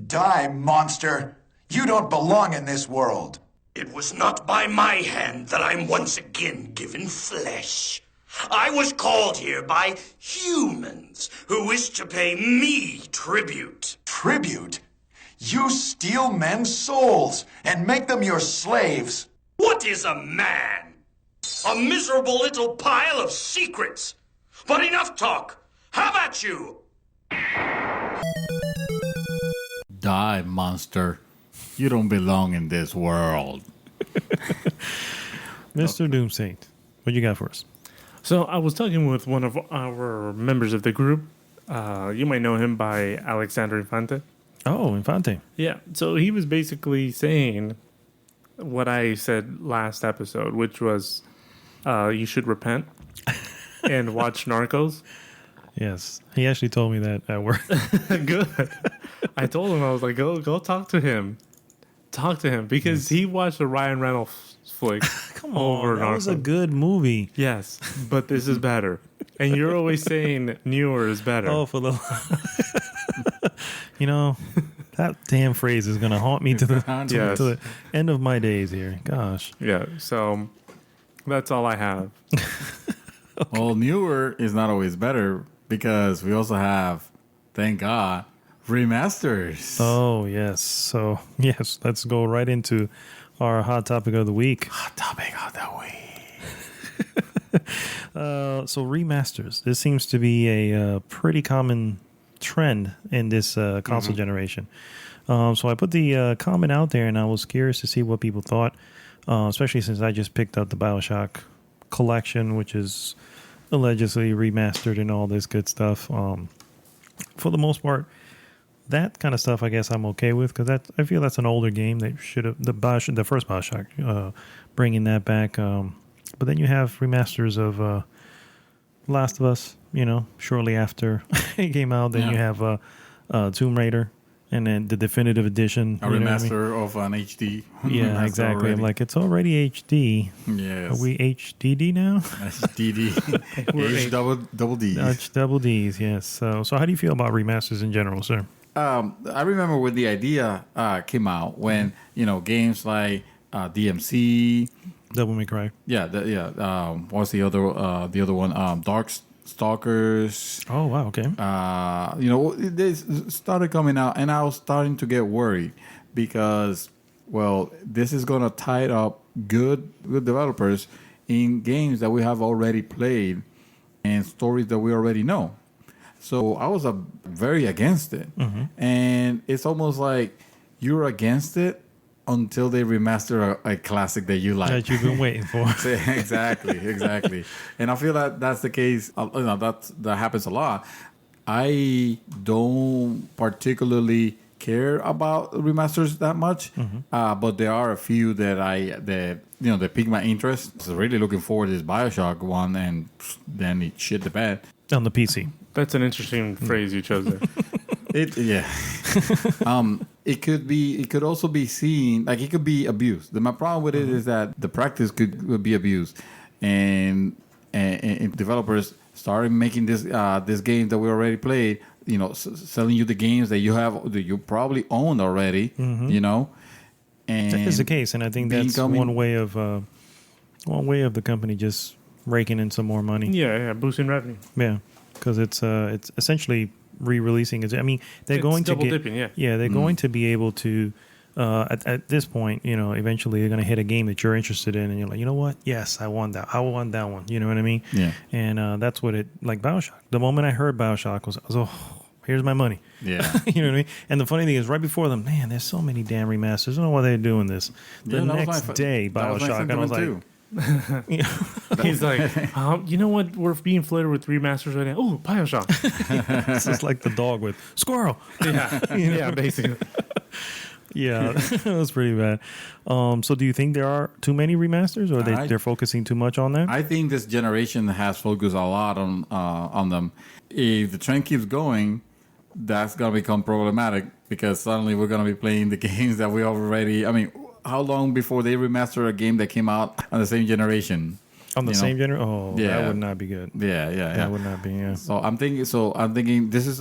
Die, monster! You don't belong in this world. It was not by my hand that I'm once again given flesh. I was called here by humans who wish to pay me tribute. Tribute? You steal men's souls and make them your slaves. What is a man? A miserable little pile of secrets. But enough talk. Have at you. Die, monster. You don't belong in this world. Mr. Doomsaint, what you got for us? So I was talking with one of our members of the group You might know him by Alexander Infante. Oh, Infante. Yeah. So he was basically saying what I said last episode, which was you should repent and watch Narcos. Yes, he actually told me that at work. Good. I told him, I was like, go talk to him. Talk to him because he watched a Ryan Reynolds flick. Come over on, that was a Narcos. good movie. Yes, but this is better. And you're always saying newer is better. Oh, for the you know, that damn phrase is gonna haunt me to the Yes. to the end of my days here. Gosh. Yeah, so that's all I have. Well, newer is not always better because we also have, thank God, remasters. Oh yes. So yes, let's go right into our hot topic of the week. Hot topic of the week. So remasters. This seems to be a pretty common trend in this console generation. So I put the comment out there, and I was curious to see what people thought, especially since I just picked up the BioShock collection, which is allegedly remastered and all this good stuff. For the most part, that kind of stuff, I guess I'm okay with because I feel that's an older game that should have the first BioShock, bringing that back. But then you have remasters of Last of Us, shortly after it came out. Then you have Tomb Raider, and then the definitive edition. A remaster of an HD. Yeah, remaster exactly. already. I'm like, it's already HD. Yes. Are we HDD now? HDD. We're H double D. H double Ds, yes. So how do you feel about remasters in general, sir? I remember when the idea came out, when games like DMC, Devil May Cry. what's the other one? Dark Stalkers. Oh wow, okay. They started coming out, and I was starting to get worried because, well, this is gonna tie up good developers in games that we have already played and stories that we already know. So I was very against it, and it's almost like you're against it until they remaster a classic that you like. That you've been waiting for. Exactly. And I feel that that's the case. That happens a lot. I don't particularly care about remasters that much, but there are a few that that pique my interest. So really looking forward to this BioShock one, and then it shit the bed. On the PC. That's an interesting phrase you chose there. It could also be seen like it could be abused. My problem with it is that the practice could be abused, and developers started making this game that we already played. Selling you the games that you probably owned already. And That is the case, and I think that's one way of the company just raking in some more money. Yeah, boosting revenue. Yeah, because it's essentially re-releasing it. I mean, they're It's going to double get, dipping, yeah. they're going to be able to. At this point, eventually they're going to hit a game that you're interested in, and you're like, you know what? Yes, I want that. I want that one. You know what I mean? Yeah. And that's what like BioShock. The moment I heard BioShock I was oh, here's my money. Yeah. You know what I mean? And the funny thing is, right before them, man, there's so many damn remasters. I don't know why they're doing this. The next day, BioShock, and I was like, He's like, you know what? We're being flooded with remasters right now. Oh, BioShock. it's just like the dog with squirrel. Yeah, basically. Yeah, that was pretty bad. So do you think there are too many remasters, or they're focusing too much on that? I think this generation has focused a lot on them. If the trend keeps going, that's going to become problematic because suddenly we're going to be playing the games that we already... I mean, how long before they remaster a game that came out on the same generation? On the same generation? Oh, Yeah. that would not be good. Yeah. That would not be, yeah. So I'm thinking this is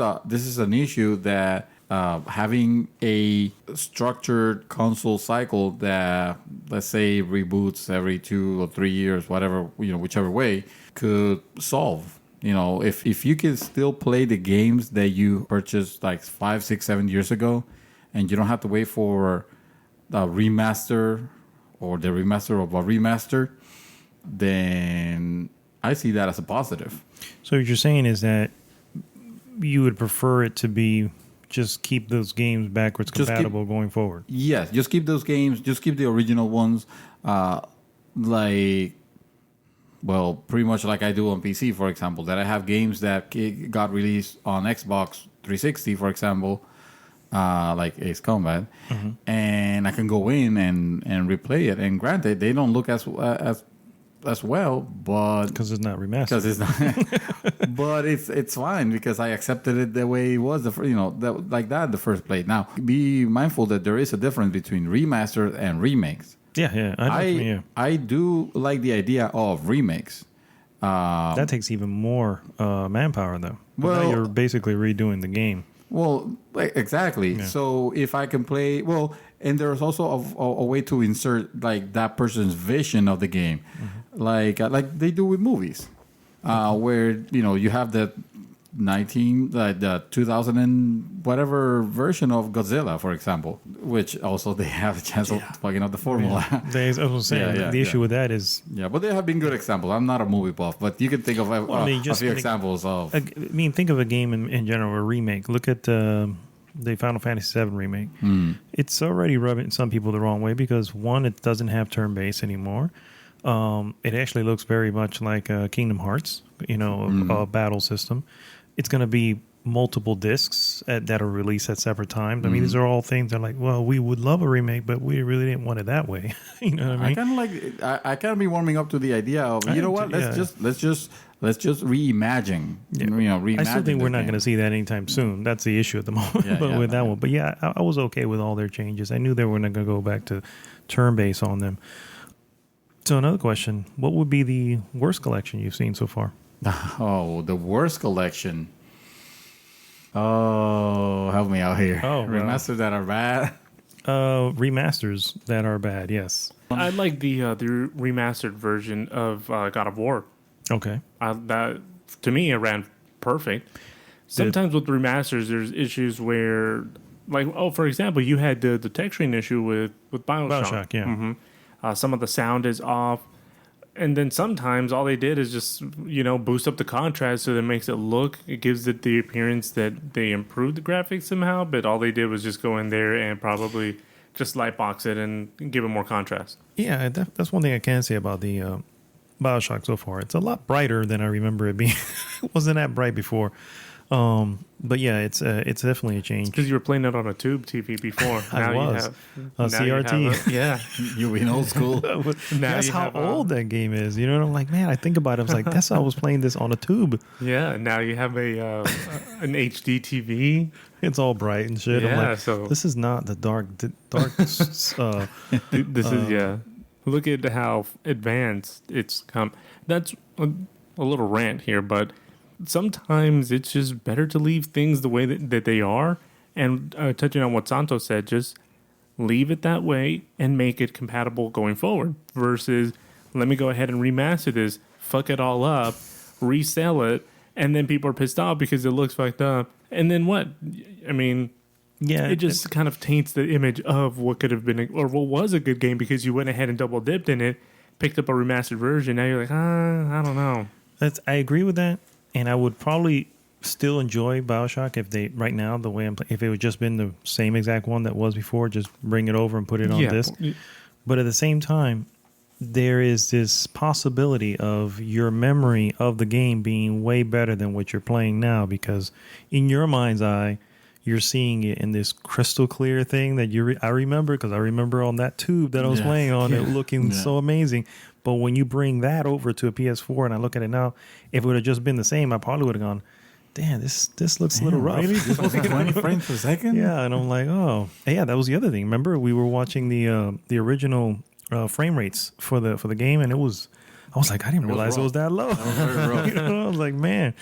an issue that having a structured console cycle that, let's say, reboots every 2 or 3 years, whatever, whichever way, could solve. If you can still play the games that you purchased like 5, 6, 7 years ago, and you don't have to wait for a remaster or the remaster of a remaster, then I see that as a positive. So what you're saying is that you would prefer it to be just keep those games backwards compatible going forward. Yes, just keep those games. Just keep the original ones. Well, pretty much like I do on PC, for example, that I have games that got released on Xbox 360, for example, like Ace Combat, and I can go in and replay it. And granted, they don't look as well, but Because it's not remastered. because it's not, but it's fine because I accepted it the way it was the first play. Now, be mindful that there is a difference between remastered and remakes. Yeah. I do like the idea of remakes. That takes even more manpower, though. Well, now you're basically redoing the game. Well, exactly. Yeah. So if I can play, and there's also a way to insert like that person's vision of the game, like they do with movies, where you have the 2000 and whatever version of Godzilla, for example, which also they have a chance of fucking up the formula. I was going to say, the issue with that is... Yeah, but there have been good examples. I'm not a movie buff, but you can think of a few examples of... think of a game in general, a remake. Look at the Final Fantasy VII remake. It's already rubbing some people the wrong way because, one, it doesn't have turn-based anymore. It actually looks very much like Kingdom Hearts, a battle system. It's going to be multiple discs that are released at separate times. I mean, these are all things that are like, well, we would love a remake, but we really didn't want it that way. You know what I mean? I kind of be warming up to the idea of let's just reimagine. Reimagine. I still think we're not going to see that anytime soon. That's the issue at the moment. With that one, but I was okay with all their changes. I knew they were not going to go back to turn based on them. So another question: what would be the worst collection you've seen so far? Oh, the worst collection. Oh, help me out here. Oh, remasters that are bad. Remasters that are bad. Yes. I like the remastered version of God of War. Okay. That to me it ran perfect. Sometimes with remasters, there's issues where, like, for example, you had the texturing issue with BioShock. Yeah. Some of the sound is off. And then sometimes all they did is just, boost up the contrast so that it makes it gives it the appearance that they improved the graphics somehow, but all they did was just go in there and probably just lightbox it and give it more contrast. Yeah, that's one thing I can say about the BioShock so far. It's a lot brighter than I remember it being. It wasn't that bright before. But yeah, it's definitely a change. Because you were playing it on a tube TV before. I was. CRT. You in old school. That's how old that game is. You know, I'm like, man, I think about it. I was like, that's how I was playing this on a tube. Yeah, now you have an HD TV. It's all bright and shit. Yeah, I'm like, so this is not the dark. This is Look at how advanced it's come. That's a little rant here, but sometimes it's just better to leave things the way that they are. And touching on what Santos said, just leave it that way and make it compatible going forward. Versus, let me go ahead and remaster this, fuck it all up, resell it, and then people are pissed off because it looks fucked up. And then what? I mean, it just kind of taints the image of what could have been or what was a good game because you went ahead and double dipped in it, picked up a remastered version. Now you're like, I don't know. I agree with that. And I would probably still enjoy BioShock if they, right now, the way I'm playing, if it would just been the same exact one that was before, just bring it over and put it on disc. But at the same time, there is this possibility of your memory of the game being way better than what you're playing now because in your mind's eye, you're seeing it in this crystal clear thing that I remember because I remember on that tube that I was playing on it looking so amazing. But when you bring that over to a PS4 and I look at it now, if it would have just been the same, I probably would have gone, damn, this looks a little rough. Really? This was 20 frames per second? Yeah, and I'm like, oh. Yeah, that was the other thing. Remember, we were watching the original frame rates for the game, and I was like, I didn't realize it was that low. That was very rough. I was like, man.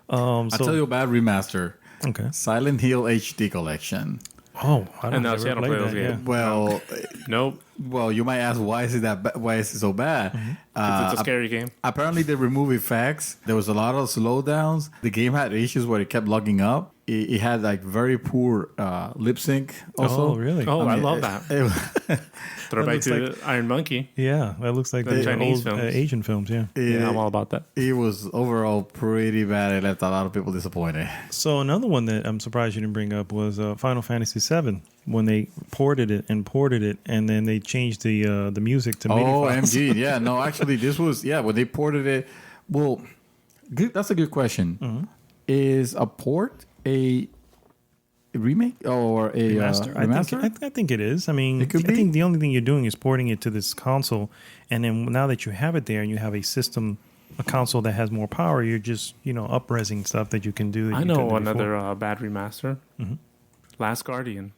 I'll tell you a bad remaster. Okay. Silent Hill HD Collection. Oh, I don't know. play those games. Well, nope. Well, you might ask, why is it so bad? It's a scary game. Apparently, they removed effects. There was a lot of slowdowns. The game had issues where it kept logging up. It had like very poor lip sync. Also, oh really? Oh, I love that. Throwback to Iron Monkey. Yeah, that looks like the Chinese old films. Asian films. Yeah. I'm all about that. It was overall pretty bad. It left a lot of people disappointed. So another one that I'm surprised you didn't bring up was Final Fantasy VII. when they ported it, and then they changed the music to MIDI files. MG. Yeah, no, actually, this was, when they ported it. Well, good, that's a good question. Mm-hmm. Is a port a remake or a remaster? I think it is. I mean, It could I be. think the only thing you're doing is porting it to this console, and then now that you have it there and you have a console that has more power, you're just up-resing stuff that you can do. I know another bad remaster. Mm-hmm. Last Guardian.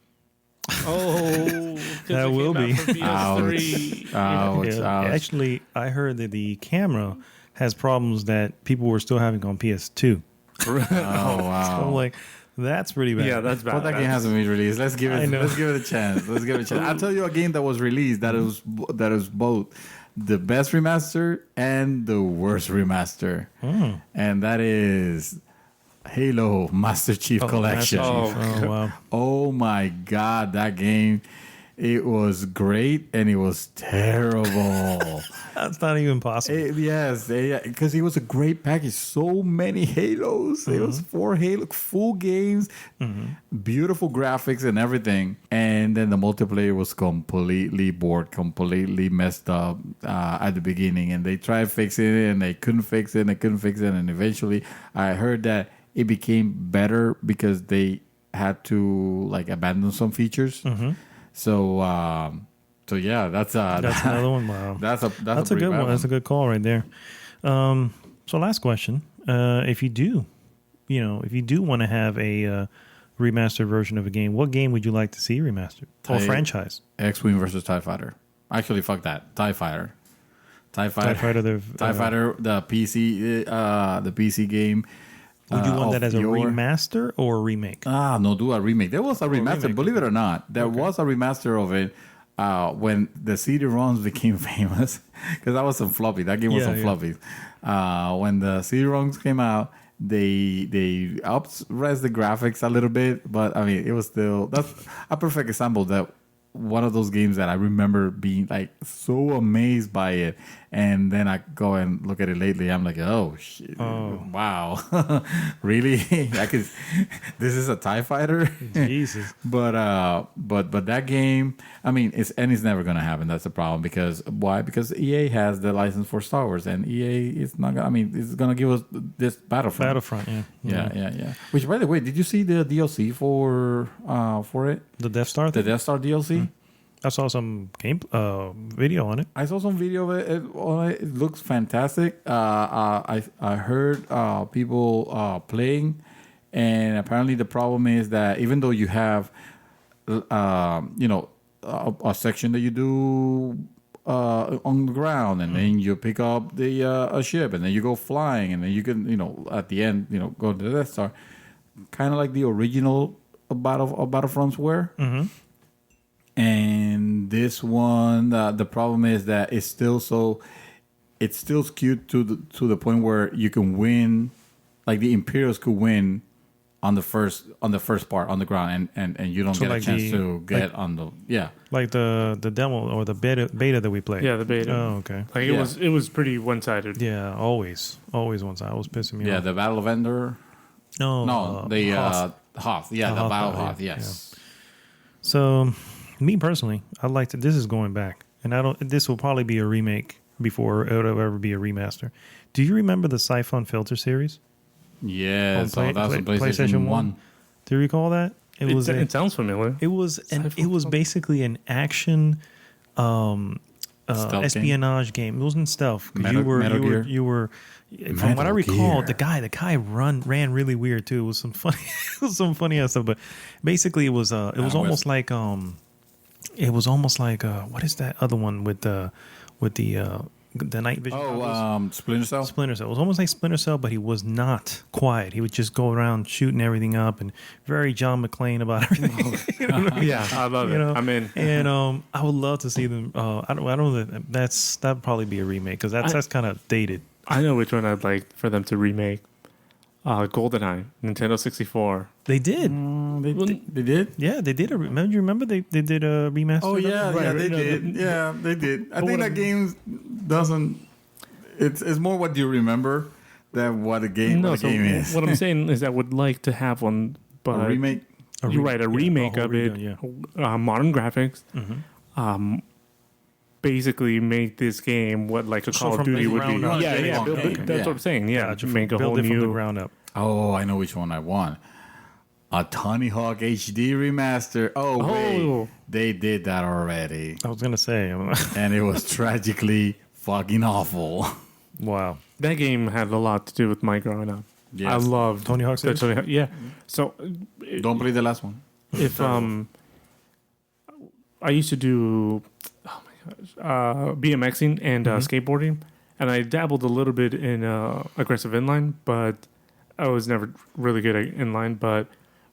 Oh, That will be. PS3. Ouch, Yeah, ouch. actually, I heard that the camera has problems that people were still having on PS2. Oh, wow. So I'm like, that's pretty bad. Yeah, that's bad. Well, that game hasn't been released. Let's give I know. it a chance. I'll tell you a game that was released that is both the best remaster and the worst remaster, and that is Halo Master Chief Collection. Master Chief. Oh, wow. Oh my God, that game! It was great and it was terrible. That's not even possible. Yes, because it was a great package. So many Halos. It was 4 Halo full games, beautiful graphics and everything. And then the multiplayer was completely bored, completely messed up at the beginning. And they tried fixing it and they couldn't fix it. And eventually, I heard that it became better because they had to abandon some features. So yeah, that's another one. Wow, that's a good one. That's a good call right there. So last question: if you do want to have a remastered version of a game, what game would you like to see remastered or franchise? X-Wing versus TIE Fighter. Actually, fuck that. TIE Fighter. TIE Fighter, the PC, the PC game. Would you want that as a remaster or a remake? No, do a remake. There was a remaster, remake. believe it or not. There was a remaster of it when the CD-ROMs became famous. Because that was on floppy. That game was on floppies. When the CD-ROMs came out, they up-res the graphics a little bit. But, I mean, it was still... That's a perfect example that one of those games that I remember being so amazed by it, and then I go and look at it lately. I'm like, oh shit, wow, really? This is a TIE Fighter, Jesus. But that game, I mean, it's never gonna happen. That's the problem. Because why? Because EA has the license for Star Wars, and EA is not gonna. I mean, it's gonna give us this Battlefront. Yeah. Which, by the way, did you see the DLC for it? The Death Star The thing? Death Star DLC? I saw some video on it. I saw some video of it. It looks fantastic. I heard people playing, and apparently the problem is that even though you have, a section that you do on the ground, and then you pick up the a ship, and then you go flying, and then you can, at the end, go to the Death Star, kind of like the original Battlefronts were. Mm-hmm. And this one, the problem is that it's still skewed to the point where you can win, like the Imperials could win on the first part on the ground, and you don't get a chance to get on the like the demo or the beta that we played. Yeah, the beta. Oh, okay. It was pretty one-sided. Yeah, always one-sided. It was pissing me off. Yeah, the Battle of Endor. No, the Hoth. Yeah, the Hoth Battle of battle, Hoth. Yes. Yeah. So, me personally, I'd like to. This is going back, and this will probably be a remake before it would ever be a remaster. Do you remember the Siphon Filter series? Yes, that was on PlayStation 1. Do you recall that? It sounds familiar. It was basically an action espionage game. It wasn't stealth. Metal Gear. From what I recall, the guy ran really weird too. It was some funny ass stuff. But basically, it was almost like what is that other one with the night vision? Splinter Cell. Splinter Cell. It was almost like Splinter Cell, but he was not quiet. He would just go around shooting everything up, and very John McClane about everything. You know what I mean? Yeah, I love it. I'm in. And I would love to see them. I don't know. That'd probably be a remake because that's kind of dated. I know which one I'd like for them to remake. GoldenEye, Nintendo 64. They did. They did? Yeah, they did. Remember they did a remaster? Oh, yeah, they did. Yeah, they did. I think that game doesn't... It's more what you remember than what the game is. What I'm saying is I would like to have one, but... A remake? you're right, a remake whole of it, redo, modern graphics. Basically make this game what like a Call of from Duty the would be. ground up. Yeah, Okay. that's what I'm saying. Yeah, Gotcha. make a Build whole it from the new. ground up. Oh, I know which one I want. A Tony Hawk HD remaster. Oh, wait. They did that already. I was gonna say, And it was tragically fucking awful. wow. That game had a lot to do with my growing up. Yes. I loved Tony Hawk the series? Tony Hawk. Yeah. So Don't play the last one. if I used to do BMXing and skateboarding, and I dabbled a little bit in aggressive inline, but I was never really good at inline. But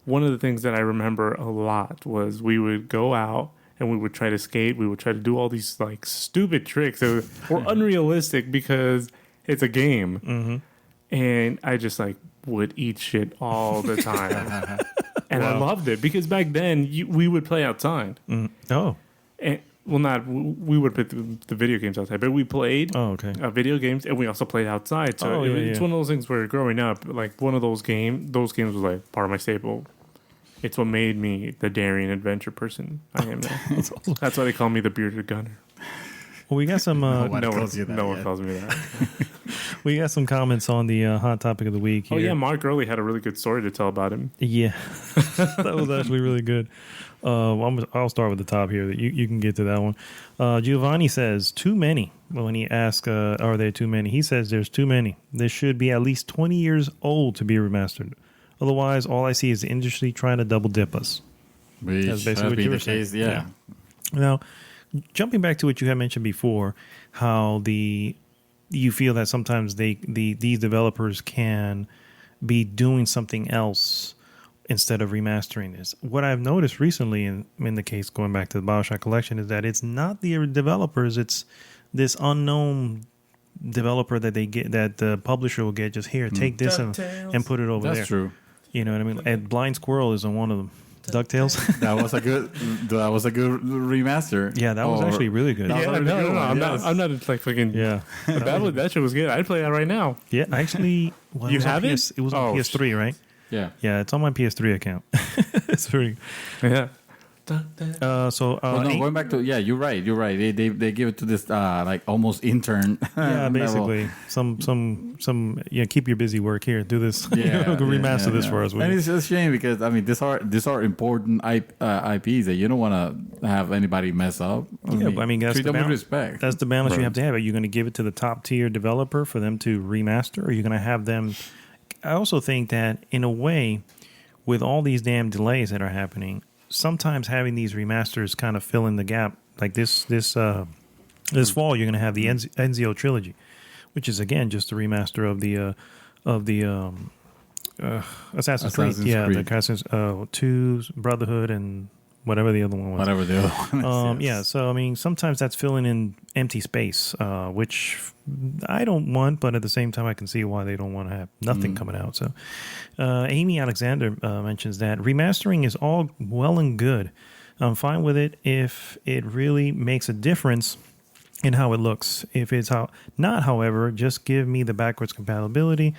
one of the things that I remember a lot was we would go out and we would try to skate. We would try to do all these like stupid tricks that were unrealistic because it's a game, and I just like would eat shit all the time. And I loved it because back then we would play outside. Oh. And, well, not we would play the video games outside, but we played video games, and we also played outside. So it's one of those things where growing up, like one of those games was like part of my staple. It's what made me the daring adventure person I am now. That's why they call me the bearded gunner. Well, we got some. No one calls me that. We got some comments on the hot topic of the week. Here. Oh yeah, Mark Early had a really good story to tell about him. Yeah, that was actually really good. I'll start with the top here. You can get to that one. Giovanni says too many. Well, when he asks, "Are there too many?" He says there's too many. They should be at least 20 years old to be remastered. Otherwise, all I see is the industry trying to double dip us. That's basically what you were saying. Yeah. Now, jumping back to what you had mentioned before, how you feel that sometimes these developers can be doing something else instead of remastering this. What I've noticed recently in the case going back to the BioShock collection is that it's not the developers, it's this unknown developer that they get, that the publisher will get, just here, take this and put it over there. That's true. You know what I mean? And Blind Squirrel is on one of them. DuckTales. That was a good remaster. Yeah, that was actually really good. Yeah, I'm not like fucking. Yeah. That shit was good. I'd play that right now. Yeah, actually, well, You have it? It was on PS3, right? Yeah. Yeah, it's on my PS3 account. It's very. Yeah. Going back to you're right. They give it to this like almost intern. Yeah, basically some keep your busy work here. Do this. Remaster this for us. And it's a shame because I mean these are important IPs that you don't want to have anybody mess up. That's treat the them with balance. respect. That's the balance you have to have. Are you going to give it to the top tier developer for them to remaster? Or are you going to have them? I also think that in a way, with all these damn delays that are happening, sometimes having these remasters kind of fill in the gap. Like this fall, you're going to have the Ezio trilogy, which is again just a remaster of the Assassin's Creed. Yeah, the Assassin's 2, Brotherhood, and whatever the other one was. Whatever the other one is. Yeah. So I mean, sometimes that's filling in empty space, which I don't want, but at the same time, I can see why they don't want to have nothing coming out. So, Amy Alexander mentions that remastering is all well and good. I'm fine with it if it really makes a difference in how it looks. If it's not, however, just give me the backwards compatibility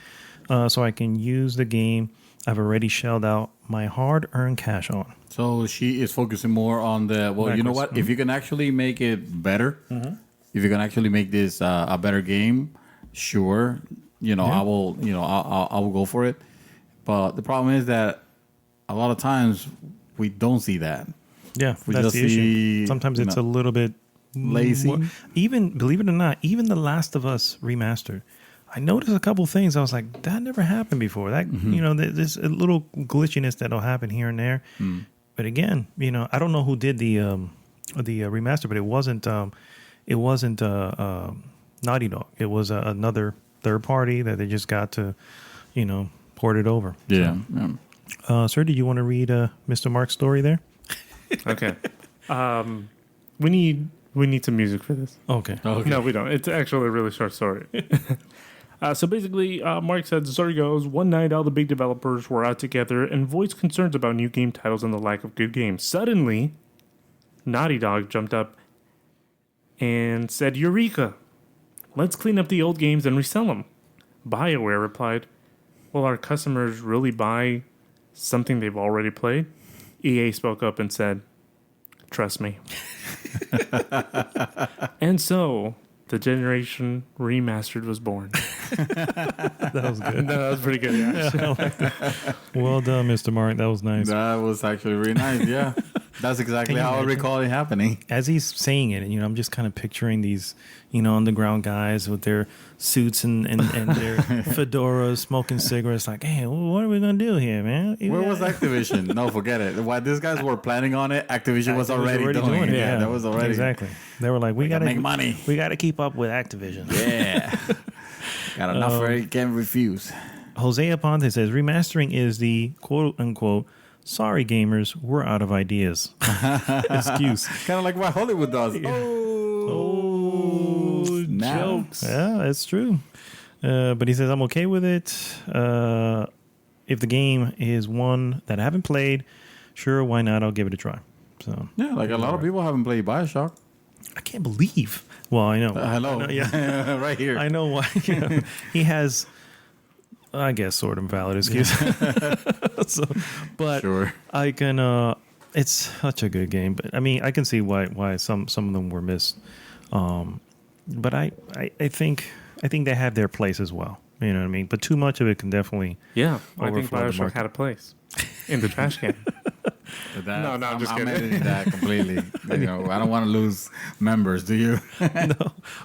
so I can use the game I've already shelled out my hard-earned cash on. So she is focusing more on the you know what? If you can actually make it better, if you can actually make this a better game, sure, I will, I will go for it. But the problem is that a lot of times we don't see that. Yeah, We that's just the issue. see, Sometimes it's a little bit lazy. Even, believe it or not, even The Last of Us remastered, I noticed a couple things. I was like, that never happened before. That there's a little glitchiness that'll happen here and there. But again, I don't know who did the remaster, but it wasn't Naughty Dog. It was another third party that they just got to, port it over. Yeah. Sir, did you want to read Mr. Mark's story there? Okay. We need some music for this. Okay. No, we don't. It's actually a really short story. So basically, Mark said, the story goes, one night all the big developers were out together and voiced concerns about new game titles and the lack of good games. Suddenly, Naughty Dog jumped up and said, Eureka! Let's clean up the old games and resell them. BioWare replied, will our customers really buy something they've already played? EA spoke up and said, "Trust me." And so the Generation Remastered was born. That was good. No, that was pretty good. Yeah. I like that. Well done, Mr. Mark. That was nice. That was actually really nice. Yeah, that's exactly Can you how I imagine? recall it happening. As he's saying it, I'm just kind of picturing these, underground guys with their suits and their fedoras, smoking cigarettes. Like, hey, what are we gonna do here, man? Where was Activision? No, forget it. While these guys were planning on it, Activision was already doing it. Yeah, that was already exactly. They were like, we gotta make money. We gotta keep up with Activision. Yeah, got enough for it. Can't refuse. Jose Aponte says remastering is the quote unquote sorry gamers, we're out of ideas excuse. Kind of like what Hollywood does. Oh, snap. Jokes. Yeah, that's true. But he says I'm okay with it. If the game is one that I haven't played, sure, why not? I'll give it a try. So Yeah, like a lot of people haven't played Bioshock. I can't believe. Well, I know. Hello. I know, yeah. Right here. I know why. He has, I guess, sort of valid excuse. So, but Sure. I can. It's such a good game, but I mean, I can see why some of them were missed. But I think they have their place as well. You know what I mean? But too much of it can definitely. Yeah, I think Overflow the Bioshock market. had a place in the trash can. No, I'm just kidding. editing that completely. I don't want to lose members. Do you? No,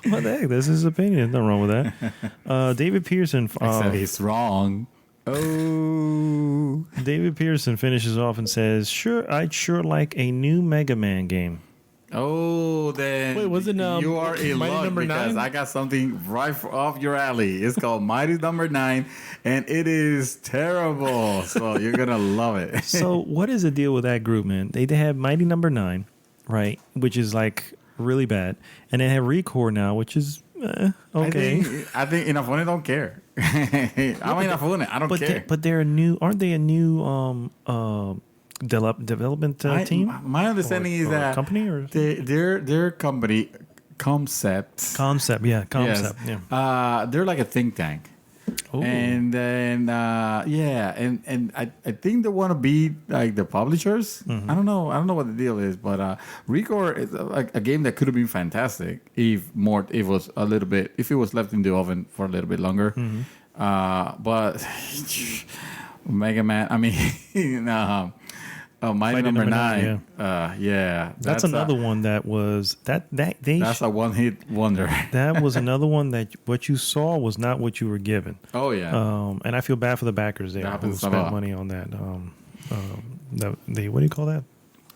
what the heck? This is his opinion. Nothing wrong with that. David Pearson. Except he's wrong. Oh. David Pearson finishes off and says, "Sure, I'd sure like a new Mega Man game." Oh, then Wait, wasn't, you are in Mighty luck Number because 9? I got something right off your alley. It's called Mighty Number 9, and it is terrible. So you're gonna love it. So, what is the deal with that group, man? They have Mighty Number 9, right, which is like really bad, and they have Recore now, which is okay. I think Inafune don't care. I'm Inafune. I don't care. But they're a new, aren't they? A new development team? My understanding is Or that company or their company concept. concept? Yeah, concept. Yes. Yeah. They're like a think tank. Ooh. And then and I think they want to be like the publishers. Mm-hmm. I don't know what the deal is, but Recore is a game that could have been fantastic if it was left in the oven for a little bit longer. Mm-hmm. But Mega Man, I mean Mighty Number 9. Yeah. That's another one that was That's a one-hit wonder. that was another one that what you saw was not what you were given. Oh yeah. And I feel bad for the backers there That who happens a spent lot. money on that. The what do you call that?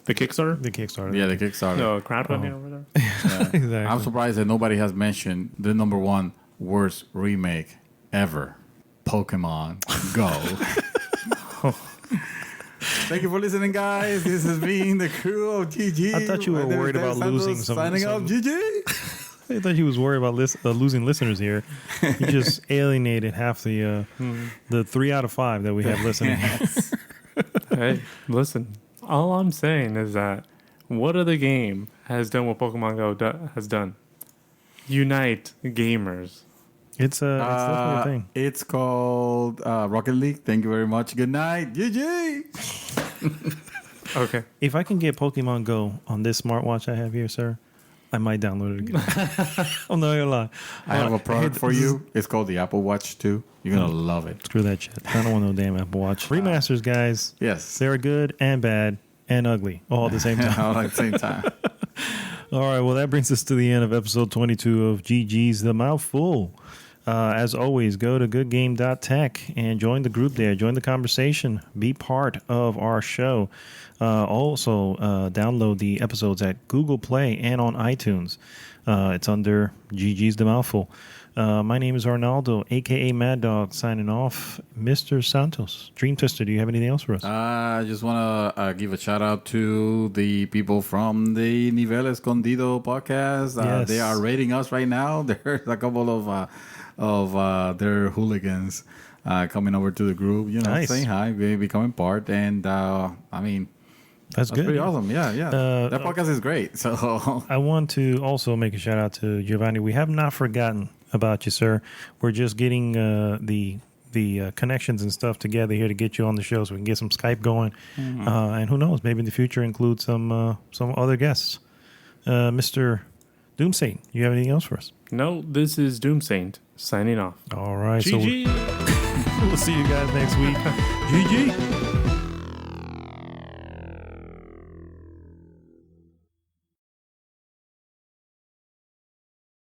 The Kickstarter? The Kickstarter. Yeah, the Kickstarter. No, crowdfunding over there. Exactly. I'm surprised that nobody has mentioned the number one worst remake ever, Pokemon Go. Thank you for listening, guys. This has been the crew of GG. I thought you were My name is worried Dan about Santos, losing some- Signing off, some- GG. I thought you was worried about losing listeners here. You just alienated half the 3 out of 5 that we have listening. Hey, listen. All I'm saying is that what other game has done what Pokemon Go has done? Unite gamers. It's definitely a thing. It's called Rocket League. Thank you very much. Good night, GG. Okay. If I can get Pokemon Go on this smartwatch I have here, sir, I might download it again. I'm not gonna lie. I have a product for you. It's called the Apple Watch 2. You're going to love it. Screw that shit. I don't want no damn Apple Watch. Remasters, guys. Yes. They're good and bad and ugly all at the same time. All at the same time. All right, well, that brings us to the end of episode 22 of GG's The Mouthful. As always, go to goodgame.tech and join the group there. Join the conversation. Be part of our show. Also, download the episodes at Google Play and on iTunes. It's under GG's The Mouthful. My name is Arnaldo, a.k.a. Mad Dog, signing off. Mr. Santos, Dream Twister, do you have anything else for us? I just want to give a shout out to the people from the Nivel Escondido podcast. Yes. They are rating us right now. There's a couple of their hooligans coming over to the group, Nice. saying hi, becoming part. And I mean, That's good. pretty awesome. Yeah. That podcast is great. So I want to also make a shout out to Giovanni. We have not forgotten about you, sir. We're just getting the the connections and stuff together here to get you on the show, so we can get some Skype going. And who knows, maybe in the future include some other guests. Mr. Doomsaint, you have anything else for us? No, this is Doomsaint signing off. All right. GG. So we'll see you guys next week. GG.